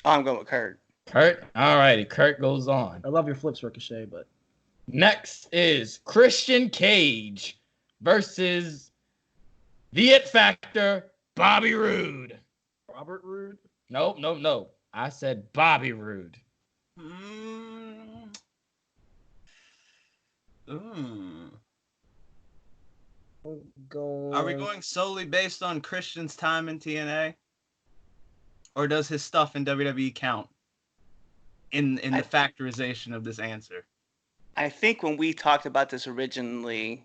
S2: Oh, I'm going with Kurt.
S1: Kurt. All righty. Kurt goes on.
S3: I love your flips, Ricochet, but
S1: Next is Christian Cage versus the It Factor, Bobby Roode.
S3: Robert Roode.
S1: No. I said Bobby Roode.
S4: Are we going solely based on Christian's time in TNA? Or does his stuff in WWE count in the factorization of this answer?
S2: I think when we talked about this originally,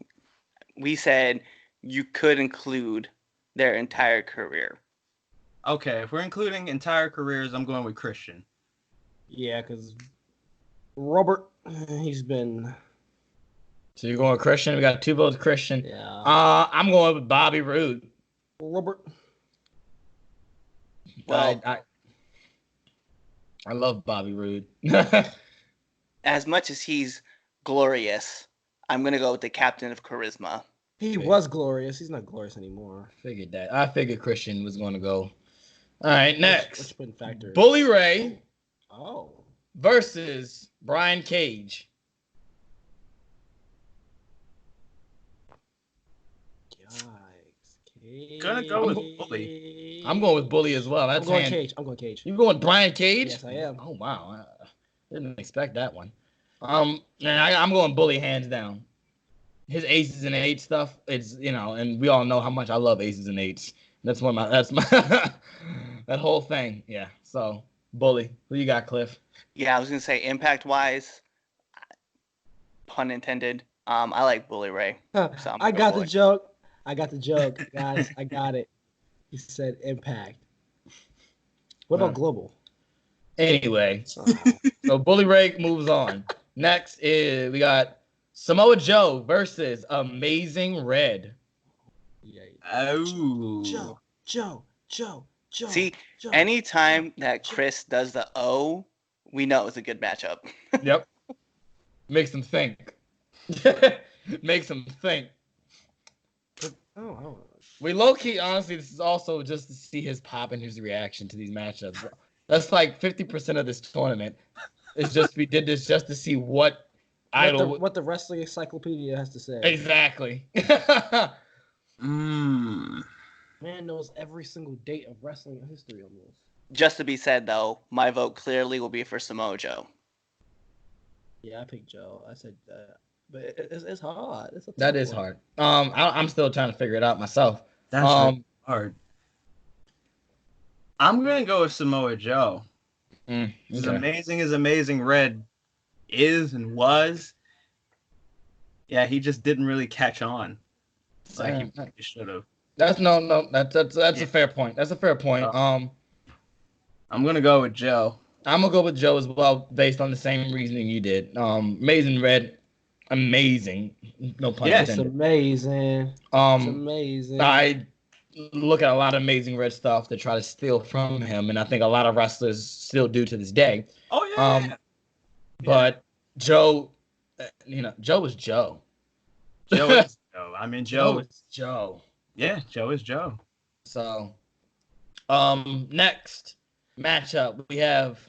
S2: we said you could include their entire career.
S4: Okay, if we're including entire careers, I'm going with Christian.
S3: Yeah, because Robert, he's been.
S1: So you're going with Christian. We got 2 votes Christian.
S3: Yeah.
S1: I'm going with Bobby Roode.
S3: Robert.
S2: Well,
S1: I love Bobby Roode.
S2: as much as he's glorious, I'm going to go with the captain of charisma.
S3: He was glorious. He's not glorious anymore.
S1: Figured that. I figured Christian was going to go. All right, next.
S3: Let's put in factor.
S1: Bully Ray
S3: Oh.
S1: versus Brian Cage.
S3: Yikes.
S4: gonna go with Bully.
S1: I'm going with Bully as well.
S3: I'm
S1: That's
S3: going
S1: hand-
S3: Cage. I'm going Cage.
S1: You going Brian Cage?
S3: Yes, I am.
S1: Oh wow, I didn't expect that one. I'm going Bully hands down. His aces and eights stuff, it's and we all know how much I love aces and eights. That's my that whole thing. Yeah. So Bully, who you got, Cliff?
S2: Yeah, I was gonna say impact wise, pun intended. I like Bully Ray.
S3: Huh,
S2: So I'm
S3: I
S2: gonna
S3: got
S2: go
S3: the joke. I got the joke, guys. I got it. He said impact. What about global?
S1: Anyway,
S3: Oh,
S1: so Bully Ray moves on. Next is we got Samoa Joe versus Amazing Red.
S3: yeah.
S4: Oh.
S3: Joe.
S2: See,
S3: Joe.
S2: anytime that Chris does the O, we know it's a good matchup.
S1: Yep. Makes them think. Makes them think.
S3: Oh.
S1: We low key, honestly, this is also just to see his pop and his reaction to these matchups. That's like 50% of this tournament. It's just we did this just to see what idol.
S3: What the wrestling encyclopedia has to say.
S1: Exactly.
S3: Man knows every single date of wrestling history almost.
S2: Just to be said, though, my vote clearly will be for Samoa Joe.
S3: Yeah, I picked Joe. I said that. But it's hard. It's a
S1: That
S3: tough
S1: is
S3: one.
S1: hard. I'm still trying to figure it out myself.
S4: That's really hard. I'm gonna go with Samoa Joe. As
S1: Okay.
S4: amazing as Amazing Red is and was, yeah, he just didn't really catch on like he should have.
S1: That's a fair point. That's a fair point.
S4: I'm gonna go with Joe.
S1: I'm gonna go with Joe as well, based on the same reasoning you did. Amazing Red, amazing. No pun
S4: Yes.
S3: It's
S1: intended.
S3: amazing. It's amazing.
S1: I look at a lot of Amazing Red stuff to try to steal from him, and I think a lot of wrestlers still do to this day.
S4: Oh yeah.
S1: But Joe, Joe is Joe.
S4: Joe is Joe. I mean Joe.
S1: is Joe.
S4: Yeah, Joe is Joe.
S1: So, next matchup we have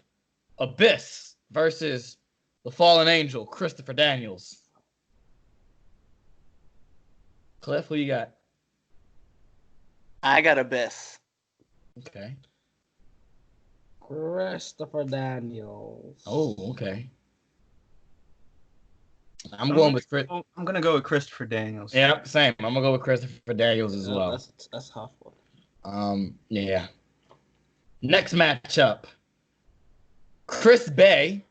S1: Abyss versus the Fallen Angel, Christopher Daniels. Cliff, who you got?
S2: I got Abyss.
S1: Okay.
S3: Christopher Daniels.
S1: Oh, okay. I'm going with Chris.
S4: I'm gonna go with Christopher Daniels.
S1: Yeah, same. I'm gonna go with Christopher Daniels as well.
S3: That's a tough one.
S1: Yeah. Next matchup: Chris Bay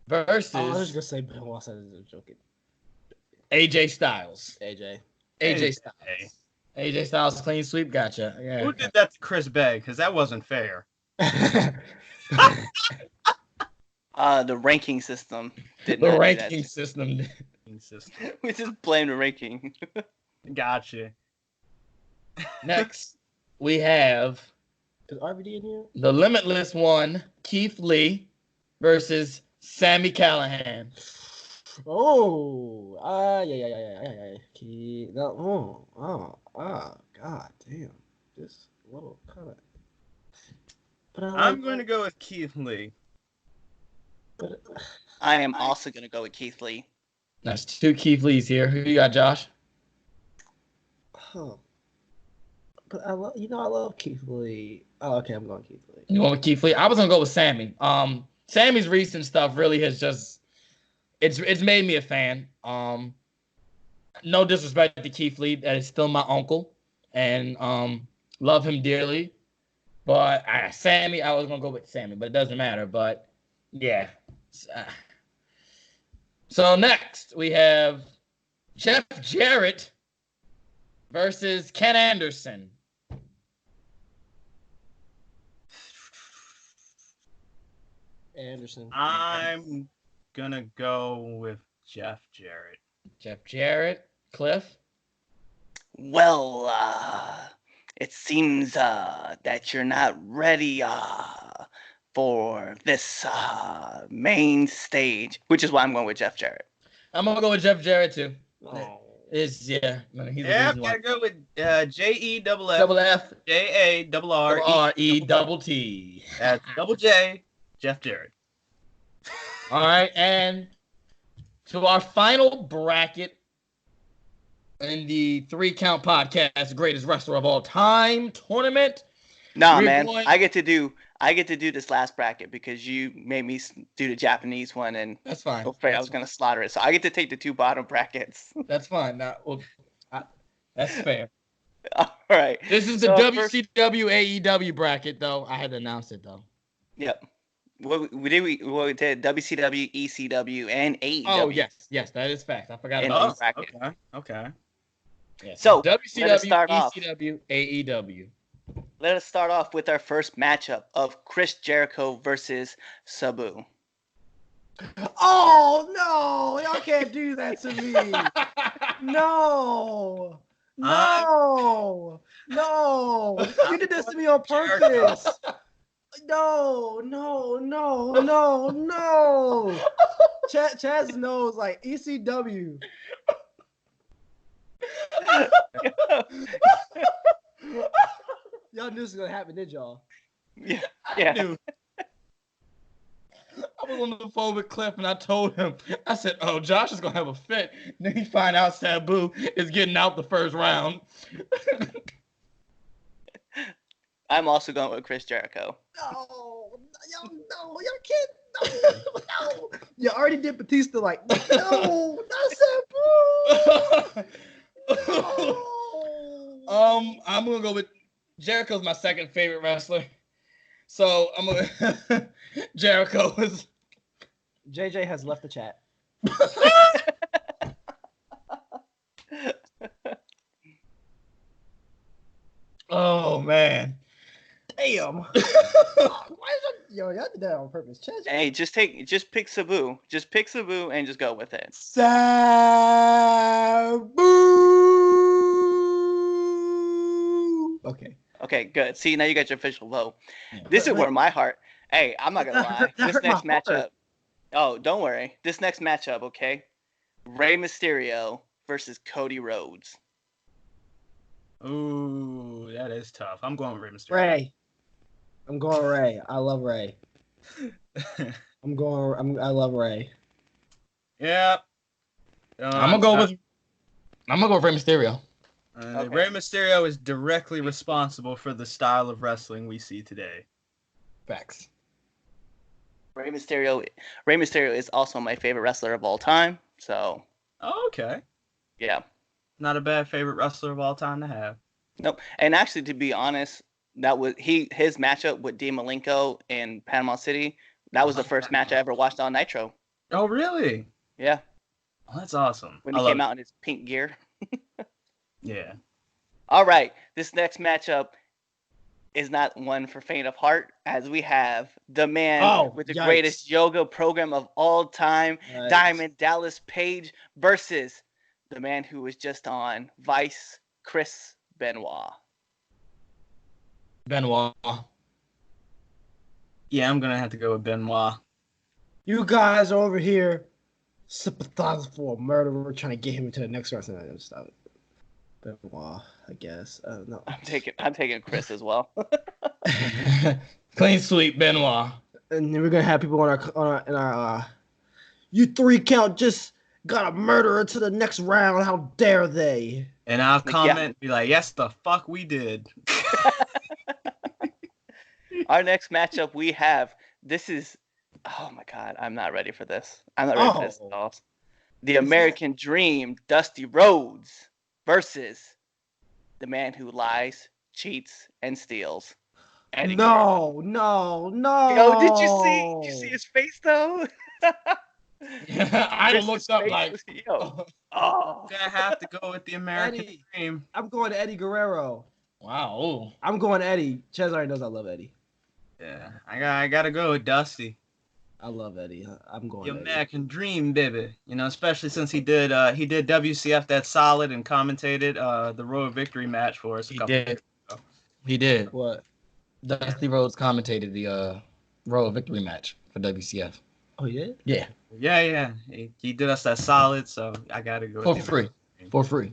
S1: versus
S3: I was just gonna say Ben Watson is joking.
S1: AJ Styles.
S3: AJ.
S1: AJ Styles. AJ Styles clean sweep. Gotcha. Yeah.
S4: Who did that to Chris Bay? Because that wasn't fair.
S2: The ranking system did
S1: The
S2: not do
S1: ranking
S2: that.
S1: system.
S2: We just blame the ranking.
S4: Gotcha.
S1: Next, we have
S3: Is RVD in here?
S1: the Limitless One, Keith Lee, versus Sammy Callahan.
S3: Oh, yeah. God damn. This little cut. But
S4: I'm going to go with Keith Lee.
S3: But
S2: I am also going to go with Keith Lee.
S1: That's two Keith Lees here. Who you got, Josh?
S3: But I love Keith Lee. Oh, okay, I'm going Keith Lee.
S1: You want with Keith Lee? I was gonna go with Sammy. Sammy's recent stuff really has just it's made me a fan. No disrespect to Keith Lee, that is still my uncle, and love him dearly. But Sammy, I was gonna go with Sammy, but it doesn't matter. But yeah. So next we have Jeff Jarrett versus Ken Anderson.
S3: Anderson.
S4: I'm going to go with Jeff Jarrett.
S1: Jeff Jarrett, Cliff.
S2: Well, it seems that you're not ready for this main stage, which is why I'm going with Jeff Jarrett.
S1: I'm gonna go with Jeff Jarrett too.
S3: Oh.
S1: He's
S4: Yeah,
S1: the reason
S4: I've
S1: why.
S4: got to go with J-E-double-F,
S1: Double F
S4: J-A-double-R-E,
S1: R-E double T.
S4: that's double J, Jeff Jarrett.
S1: All right, and to our final bracket, in the 3 Count Podcast Greatest Wrestler of All Time tournament.
S2: Nah,
S1: We're
S2: man.
S1: going-
S2: I get to do this last bracket because you made me do the Japanese one, and
S1: That's fine.
S2: I was gonna slaughter it. So I get to take the 2 bottom brackets.
S1: That's fine. That's fair.
S2: All right.
S1: This is the
S2: So
S1: WCW AEW bracket, though. I had to announce it, though.
S2: Yep. What we did WCW, ECW, and AEW.
S1: Oh, yes, that is fact. I forgot
S2: And
S1: about
S2: bracket.
S4: Okay.
S1: Yes.
S2: So, let us
S1: WCW,
S2: start off.
S1: ECW, AEW.
S2: Let us start off with our first matchup of Chris Jericho versus Sabu.
S3: Oh no! Y'all can't do that to me. No. No. You did this to me on purpose. No. Chaz knows like ECW. Y'all knew this was gonna happen, did y'all?
S2: Yeah.
S1: Dude. I was on the phone with Cliff and I told him, I said, oh, Josh is going to have a fit. And then he find out Sabu is getting out the first round.
S2: I'm also going with Chris Jericho.
S3: No, y'all can't. No. You already did Batista. Like, no, not Sabu. No.
S1: I'm going to go with Jericho's my second favorite wrestler. So I'm going to Jericho is.
S3: JJ has left the chat.
S1: Oh, man.
S3: Damn. Why is that? Yo, y'all did that on purpose. Chaz,
S2: Hey, just pick Sabu. Just pick Sabu and just go with it.
S3: Sabu. Okay.
S2: Okay, good. See, now you got your official vote.
S1: Yeah.
S2: This is where my heart. Hey, I'm not gonna lie.
S3: That
S2: This
S3: hurt
S2: next
S3: my heart.
S2: matchup. Oh, don't worry. This next matchup, okay? Rey Mysterio versus Cody Rhodes.
S4: Ooh, that is tough. I'm going with Rey Mysterio.
S3: Ray. I'm going Ray. I love Ray. I love Ray.
S4: Yeah.
S1: I'm going to go with Rey Mysterio.
S2: Okay.
S4: Rey Mysterio is directly responsible for the style of wrestling we see today.
S1: Facts.
S2: Rey Mysterio is also my favorite wrestler of all time. So,
S4: Oh, okay.
S2: yeah.
S4: Not a bad favorite wrestler of all time to have.
S2: Nope. And actually, to be honest, that was his matchup with Dean Malenko in Panama City. That was the first match I ever watched on Nitro.
S4: Oh, really?
S2: Yeah,
S4: Oh, that's awesome.
S2: when he came out in his pink gear.
S4: Yeah.
S2: All right, this next matchup is not one for faint of heart, as we have the man with the
S3: yikes.
S2: greatest yoga program of all time,
S3: Yikes.
S2: Diamond Dallas Page, versus the man who was just on Vice, Chris Benoit.
S1: Benoit.
S4: Yeah, I'm going to have to go with Benoit.
S3: You guys over here sympathizing for a murderer, trying to get him into the next wrestling. Stop it. Benoit, I guess. No.
S2: I'm taking Chris as well.
S1: Clean sweep, Benoit.
S3: And then we're gonna have people in our you 3 count just got a murderer to the next round. How dare they?
S4: And I'll
S2: Like,
S4: comment and be like, yes, the fuck we did.
S2: Our next matchup we have. This is. Oh my God, I'm not ready for this. I'm not ready for this at all. The American Dream, Dusty Rhodes, versus the man who lies, cheats, and steals. Eddie Guerrero.
S3: No.
S2: Yo, did you see his face though?
S1: I looked up
S2: Face
S1: like,
S2: was- yo. Oh.
S4: I have to go with the American
S3: Eddie.
S4: Dream.
S3: I'm going to Eddie Guerrero.
S1: wow. Ooh.
S3: I'm going Eddie. Chaz already knows I love Eddie.
S4: Yeah, I gotta go with Dusty.
S3: I love Eddie. I'm going
S4: The
S3: Eddie.
S4: American Dream, baby. You know, especially since he did WCF That Solid and commentated the Road Victory match for us.
S1: He did.
S3: What?
S1: Dusty Rhodes commentated the Royal Victory match for WCF.
S3: Oh, yeah?
S1: Yeah.
S4: Yeah. He did us that solid, so I gotta go
S1: For
S4: with
S1: free. For free.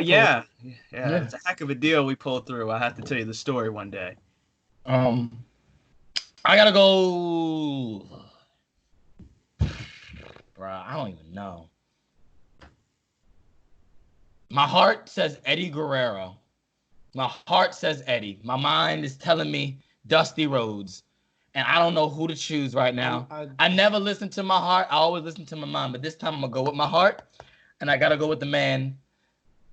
S4: Yeah. It's a heck of a deal we pulled through. I have to tell you the story one day.
S1: I gotta go. Bruh, I don't even know. My heart says Eddie Guerrero. My heart says Eddie. My mind is telling me Dusty Rhodes. And I don't know who to choose right now. I never listen to my heart. I always listen to my mind. But this time I'm going to go with my heart. And I got to go with the man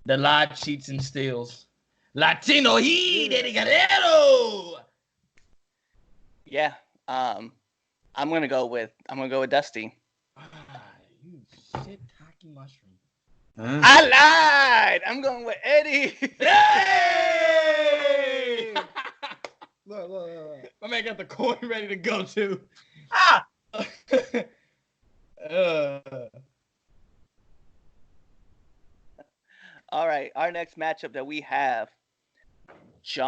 S1: that lied, cheats, and steals. Latino Heat, Eddie Guerrero.
S2: Yeah. I'm gonna go with Dusty.
S1: You shit talking mushroom.
S2: I lied. I'm going with Eddie.
S1: Hey!
S3: Look.
S1: My man got the coin ready to go too.
S4: Ah!
S2: All right, our next matchup that we have, Jon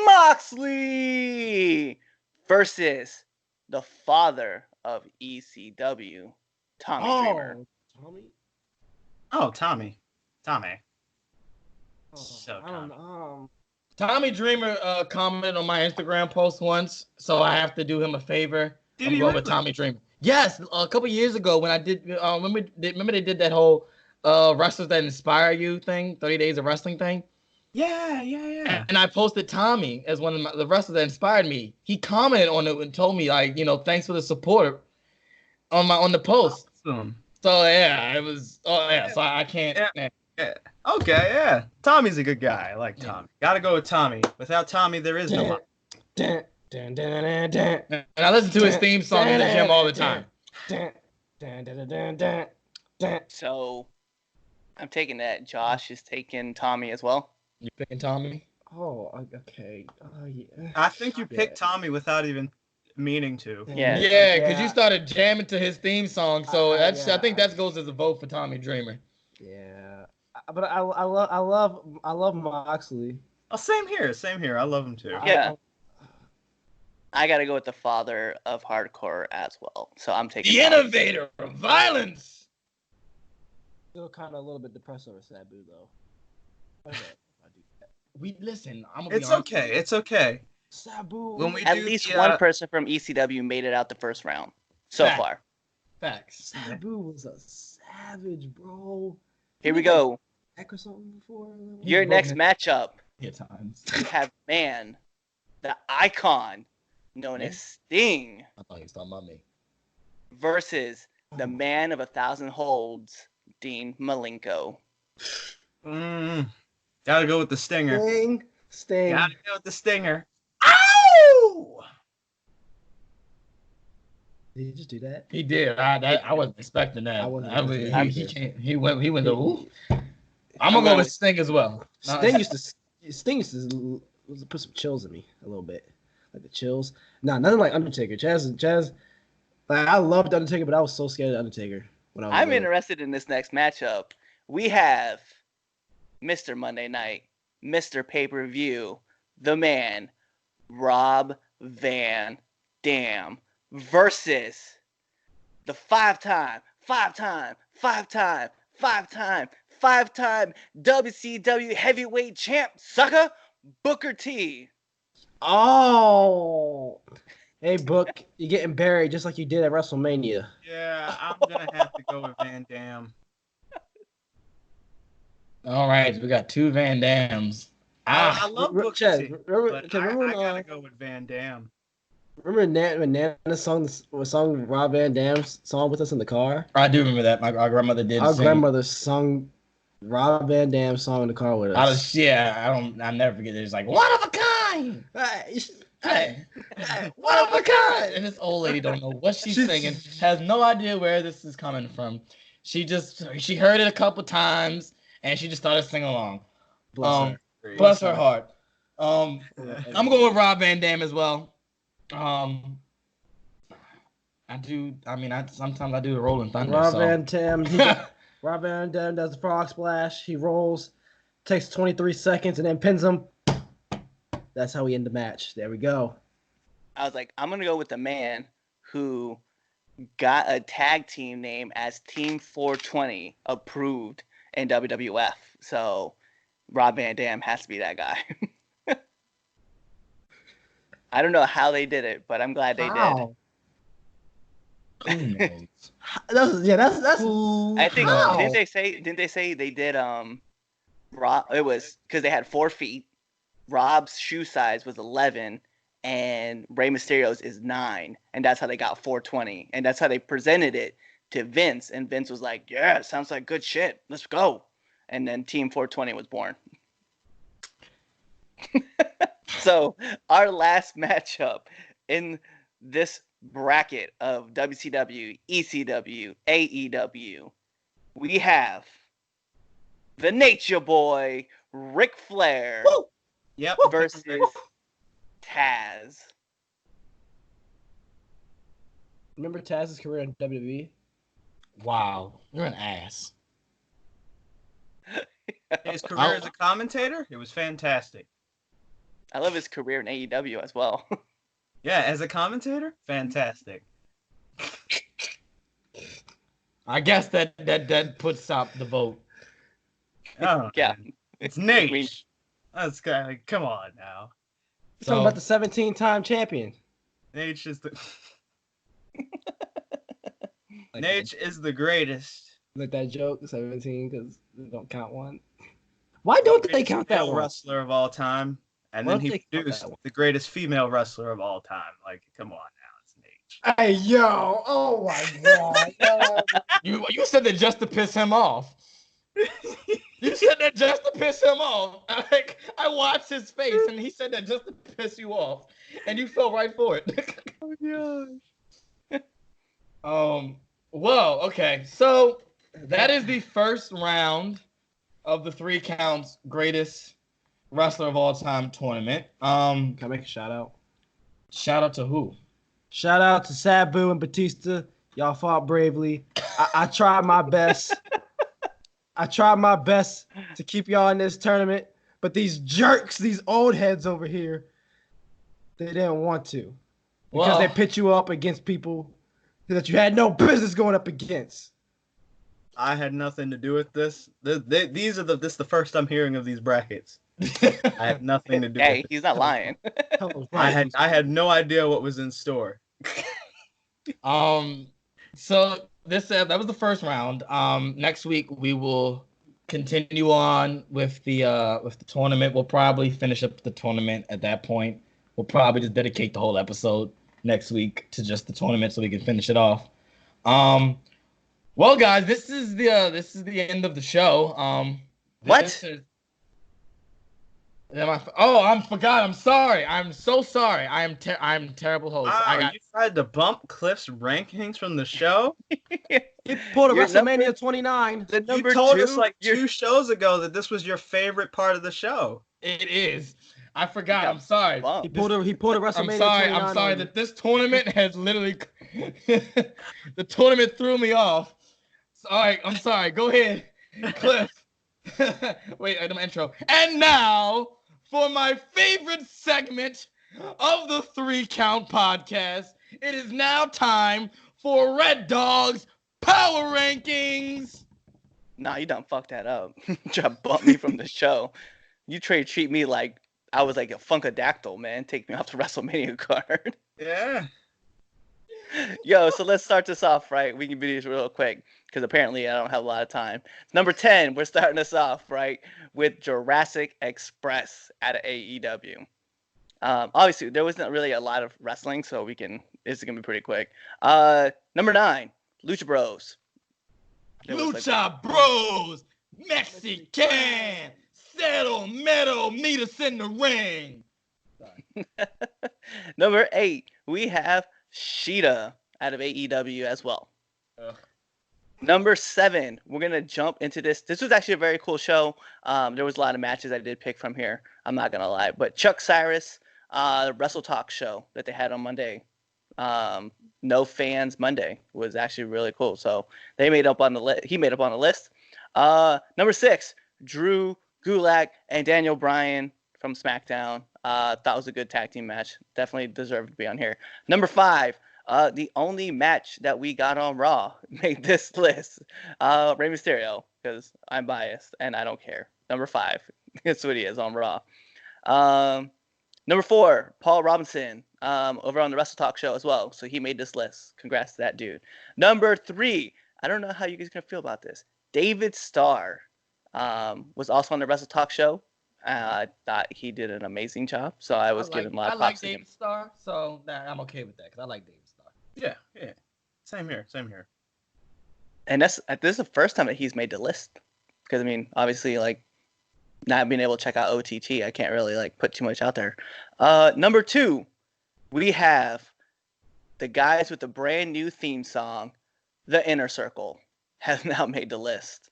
S2: Moxley versus the father of ECW, Tommy Dreamer.
S3: Tommy?
S4: Oh, Tommy.
S3: Oh,
S4: So
S3: I don't know.
S1: Tommy Dreamer commented on my Instagram post once, so I have to do him a favor.
S4: Did
S1: I'm
S4: he
S1: going with
S4: really?
S1: Tommy Dreamer. Yes, a couple years ago when I did, remember they did that whole wrestlers that inspire you thing, 30 Days of Wrestling thing?
S4: Yeah.
S1: And I posted Tommy as one of the wrestlers that inspired me. He commented on it and told me like, thanks for the support on the post.
S4: Awesome.
S1: So yeah, it was. Oh yeah, so I can't.
S4: Yeah. Okay, yeah. Tommy's a good guy. I like Tommy. Gotta go with Tommy. Without Tommy, there is no Moxley.
S1: And I listen to his theme song in the gym all the time.
S2: So I'm taking that. Josh is taking Tommy as well.
S1: You picking Tommy?
S3: Oh, okay. Oh, yeah.
S4: I think you picked Tommy without even meaning to.
S2: Yeah.
S1: Yeah, because you started jamming to his theme song, so I
S3: yeah.
S1: think that goes as a vote for Tommy Dreamer.
S3: Yeah, but I love Moxley.
S4: Oh, same here. I love him too.
S2: Yeah. I gotta go with the father of hardcore as well. So I'm taking
S1: The
S2: Tommy.
S1: innovator of violence.
S3: Still kind of a little bit depressed over Sabu though.
S1: We listen. I'm gonna be
S4: It's
S1: honest.
S4: okay. It's okay.
S3: Sabu.
S4: When we
S2: At
S4: do
S2: least
S4: the,
S2: one person from ECW made it out the first round so
S1: Fact.
S2: far.
S1: Facts.
S3: Sabu was a savage, bro.
S2: Here we go.
S3: Heck or something before.
S2: Your next matchup,
S1: Here times.
S2: you have man, the icon known as Sting,
S1: I thought he was talking about me.
S2: versus the man of 1,000 holds, Dean Malenko.
S4: Gotta go with the Stinger.
S3: Sting.
S4: Gotta go with the Stinger. Ow!
S3: Did he just do that?
S1: He did. I wasn't expecting that.
S3: I wasn't expecting that.
S1: He went the ooh. I'm gonna go with Sting as well.
S3: Sting used to put some chills in me a little bit, like the chills. Nah, nothing like Undertaker. Chaz. Like, I loved Undertaker, but I was so scared of Undertaker when I was.
S2: I'm
S3: little.
S2: interested in this next matchup. We have Mr. Monday Night, Mr. Pay-Per-View, the man, Rob Van Dam, versus the five-time WCW heavyweight champ, sucker, Booker T.
S3: Oh, hey Book, you're getting buried just like you did at WrestleMania.
S4: Yeah, I'm gonna have to go with Van Dam.
S1: All right, we got two Van Dams.
S4: I love Booker
S3: Chaz,
S4: T,
S3: remember
S4: but I
S3: when,
S4: gotta go with Van Dam.
S3: remember when Nana sung Rob Van Dam's song with us in the car?
S1: I do remember that. Our grandmother did.
S3: Our
S1: sing.
S3: grandmother sung Rob Van Dam's song in the car with us.
S1: I'll never forget it. It's like one of a kind. Hey, one of a kind. And this old lady don't know what she's singing, has no idea where this is coming from. She heard it a couple times and she just started singing along. Bless her heart. I'm going with Rob Van Dam as well. Sometimes I do the Rolling Thunder.
S3: Rob Van Dam does the frog splash. He rolls, takes 23 seconds, and then pins him. That's how we end the match. There we go.
S2: I was like, I'm going to go with the man who got a tag team name as Team 420 approved in WWF. So Rob Van Dam has to be that guy. I don't know how they did it, but I'm glad they did.
S1: Who knows?
S3: That's.
S2: I think
S3: How?
S2: didn't they say they did Rob, it was because they had 4 feet. Rob's shoe size was 11 and Rey Mysterio's is 9, and that's how they got 420, and that's how they presented it to Vince, and Vince was like, yeah, sounds like good shit, let's go. And then Team 420 was born. So our last matchup in this bracket of WCW, ECW, AEW, we have the Nature Boy, Ric Flair,
S3: Woo!
S4: Yep.
S2: versus Taz.
S3: Remember Taz's career in WWE?
S1: Wow, you're an ass.
S4: His career as a commentator, it was fantastic.
S2: I love his career in AEW as well.
S4: Yeah, as a commentator, fantastic.
S1: I guess that puts up the vote.
S4: Oh,
S2: Yeah.
S4: man. It's Nate.
S2: mean-
S4: That's kind of, come on now.
S3: We're talking about the 17-time champion.
S4: Nate is the
S3: Like,
S4: Nate is the greatest.
S3: like that joke, 17, because they don't count one. Why don't they
S4: Greatest
S3: count that
S4: male
S3: one?
S4: wrestler of all time, and
S3: Why
S4: then
S3: don't
S4: he
S3: they count
S4: produced
S3: that one?
S4: the greatest female wrestler of all time. Like, come on now, it's Nate.
S3: Hey, yo. Oh, my God.
S1: You said that just to piss him off. You said that just to piss him off. Like, I watched his face, and he said that just to piss you off, and you fell right for it.
S4: Oh gosh.
S1: Well, okay. So that is the first round of the 3 counts greatest wrestler of all time tournament.
S3: Can I make a shout out?
S1: Shout out to who?
S3: Shout out to Sabu and Batista. Y'all fought bravely. I tried my best. I tried my best to keep y'all in this tournament, but these jerks, these old heads over here, they didn't want to. Because they pit you up against people that you had no business going up against.
S4: I had nothing to do with this. This is the first I'm hearing of these brackets. I had nothing to do
S2: Hey,
S4: with it.
S2: he's not lying.
S4: I had no idea what was in store.
S1: So that was the first round. Next week we will continue on with the tournament. We'll probably finish up the tournament at that point. We'll probably just dedicate the whole episode next week to just the tournament so we can finish it off. Well, guys, this is the end of the show.
S2: What?
S1: I forgot. I'm sorry. I'm so sorry. I'm terrible host.
S4: Wow, you tried to bump Cliff's rankings from the show?
S3: He pulled a
S2: Your
S3: WrestleMania
S2: number-
S3: 29.
S2: The number
S4: You told
S2: 2,
S4: us like 2 shows ago that this was your favorite part of the show.
S1: It is. I forgot.
S2: Yeah,
S1: I'm sorry.
S2: bump.
S3: He pulled a WrestleMania
S1: I'm sorry.
S3: 29
S1: I'm sorry
S3: on
S1: that this tournament has literally the tournament threw me off. All right, I'm sorry. Go ahead, Cliff. Wait, I'm intro. And now for my favorite segment of the 3 Count podcast, it is now time for Red Dog's Power Rankings.
S2: Nah, you done fucked that up. Try to bump me from the show. You treat me like I was like a Funkadactyl, man. Take me off the WrestleMania card.
S4: Yeah.
S2: Yo, so let's start this off, right? We can do this real quick because apparently I don't have a lot of time. Number 10, we're starting this off, right, with Jurassic Express out of AEW. Obviously, there wasn't really a lot of wrestling, so this is going to be pretty quick. Number 9, Lucha Bros. There was,
S1: Lucha Bros, Mexican, Cero Mero, meet us in the ring.
S2: Number 8, we have Sheeta out of AEW as well.
S1: Ugh.
S2: Number 7, we're going to jump into this. This was actually a very cool show. There was a lot of matches I did pick from here. I'm not going to lie. But Chuck Cyrus, Wrestle Talk show that they had on Monday. No Fans Monday was actually really cool. So he made up on the list. Number 6, Drew Gulak and Daniel Bryan from SmackDown. Thought it was a good tag team match. Definitely deserved to be on here. Number 5, the only match that we got on Raw made this list. Rey Mysterio, because I'm biased and I don't care. Number 5. That's what he is on Raw. Number 4, Paul Robinson, over on the Wrestle Talk show as well. So he made this list. Congrats to that dude. Number 3, I don't know how you guys are gonna feel about this. David Starr was also on the Wrestle Talk show. I thought he did an amazing job. So I was giving a lot of props to him.
S1: David Starr, so I'm okay with that because I like David Starr.
S4: Yeah. Same here.
S2: And this is the first time that he's made the list. Because, I mean, obviously, like, not being able to check out OTT, I can't really, like, put too much out there. Number 2, we have the guys with the brand new theme song, The Inner Circle, have now made the list.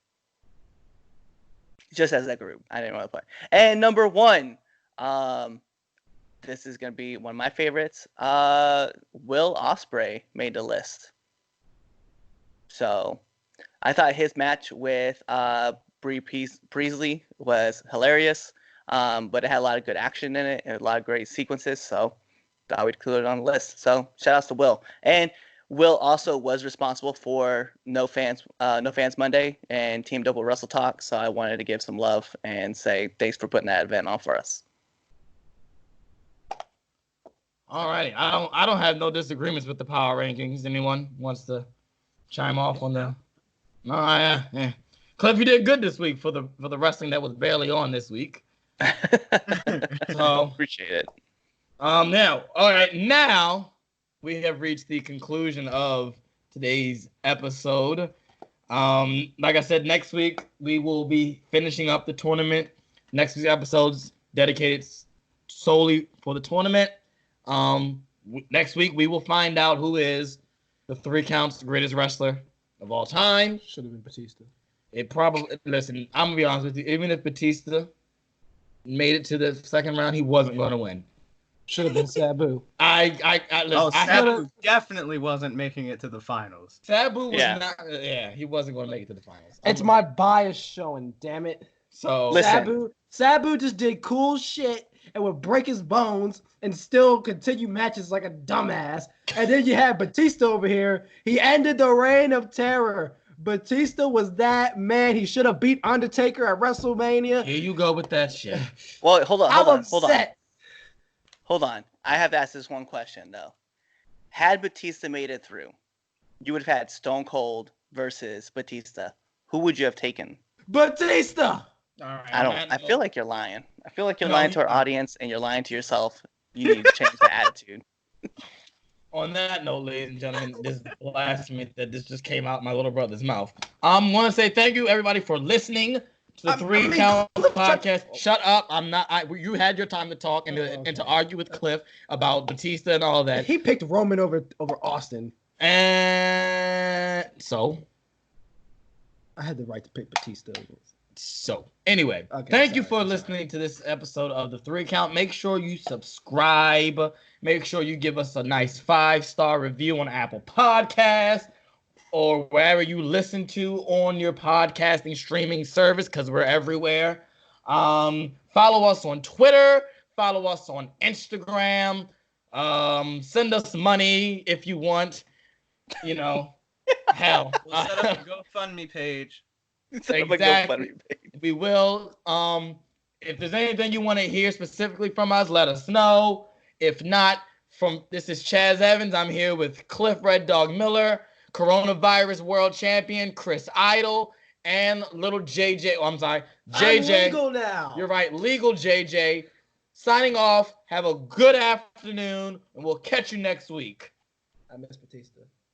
S2: Just as that group. I didn't want to play. And number 1, this is going to be one of my favorites. Will Ospreay made the list. So I thought his match with Bree Priestley was hilarious, but it had a lot of good action in it and a lot of great sequences. So thought we'd include it on the list. So shout outs to Will. And Will also was responsible for No Fans Monday and Team Double Wrestle Talk. So I wanted to give some love and say thanks for putting that event on for us.
S1: All right, I don't have no disagreements with the power rankings. Anyone wants to chime off on the? No, yeah. Cliff, you did good this week for the wrestling that was barely on this week. So
S2: appreciate it.
S1: Now we have reached the conclusion of today's episode. Like I said, next week we will be finishing up the tournament. Next week's episode's dedicated solely for the tournament. Next week we will find out who is the 3 counts greatest wrestler of all time.
S3: Should have been Batista.
S1: It probably, listen, I'm gonna be honest with you, even if Batista made it to the second round, he wasn't gonna win.
S3: Should have been Sabu.
S1: Listen,
S4: Sabu definitely wasn't making it to the finals.
S1: Sabu was not. Yeah, he wasn't going to make it to the finals.
S3: It's my bias showing, damn it.
S1: So
S2: Listen.
S3: Sabu just did cool shit and would break his bones and still continue matches like a dumbass. And then you had Batista over here. He ended the reign of terror. Batista was that man. He should have beat Undertaker at WrestleMania.
S1: Here you go with that shit.
S2: Well, hold on. I have to ask this one question, though. Had Batista made it through, you would have had Stone Cold versus Batista. Who would you have taken?
S3: Batista!
S1: All right,
S2: I feel like you're lying. I feel like you're lying to our audience and you're lying to yourself. You need to change the attitude.
S1: On that note, ladies and gentlemen, this is blasphemy that this just came out my little brother's mouth. I want to say thank you, everybody, for listening to the 3 Count podcast. Shut up. You had your time to talk and to argue with Cliff about Batista and all that.
S3: He picked Roman over Austin.
S1: And so
S3: I had the right to pick Batista.
S1: So, anyway, thank you for listening to this episode of the 3 Count. Make sure you subscribe. Make sure you give us a nice 5-star review on Apple Podcasts or wherever you listen to on your podcasting streaming service, because we're everywhere. Follow us on Twitter. Follow us on Instagram. Send us money if you want. You know, hell.
S4: We'll set up a GoFundMe page.
S1: Exactly. We will. If there's anything you want to hear specifically from us, let us know. If not, this is Chaz Evans. I'm here with Cliff Red Dog Miller, coronavirus world champion Chris Idol, and little JJ. Oh, I'm sorry, JJ.
S3: I'm legal now.
S1: You're right, legal JJ. Signing off. Have a good afternoon, and we'll catch you next week.
S3: I miss Batista.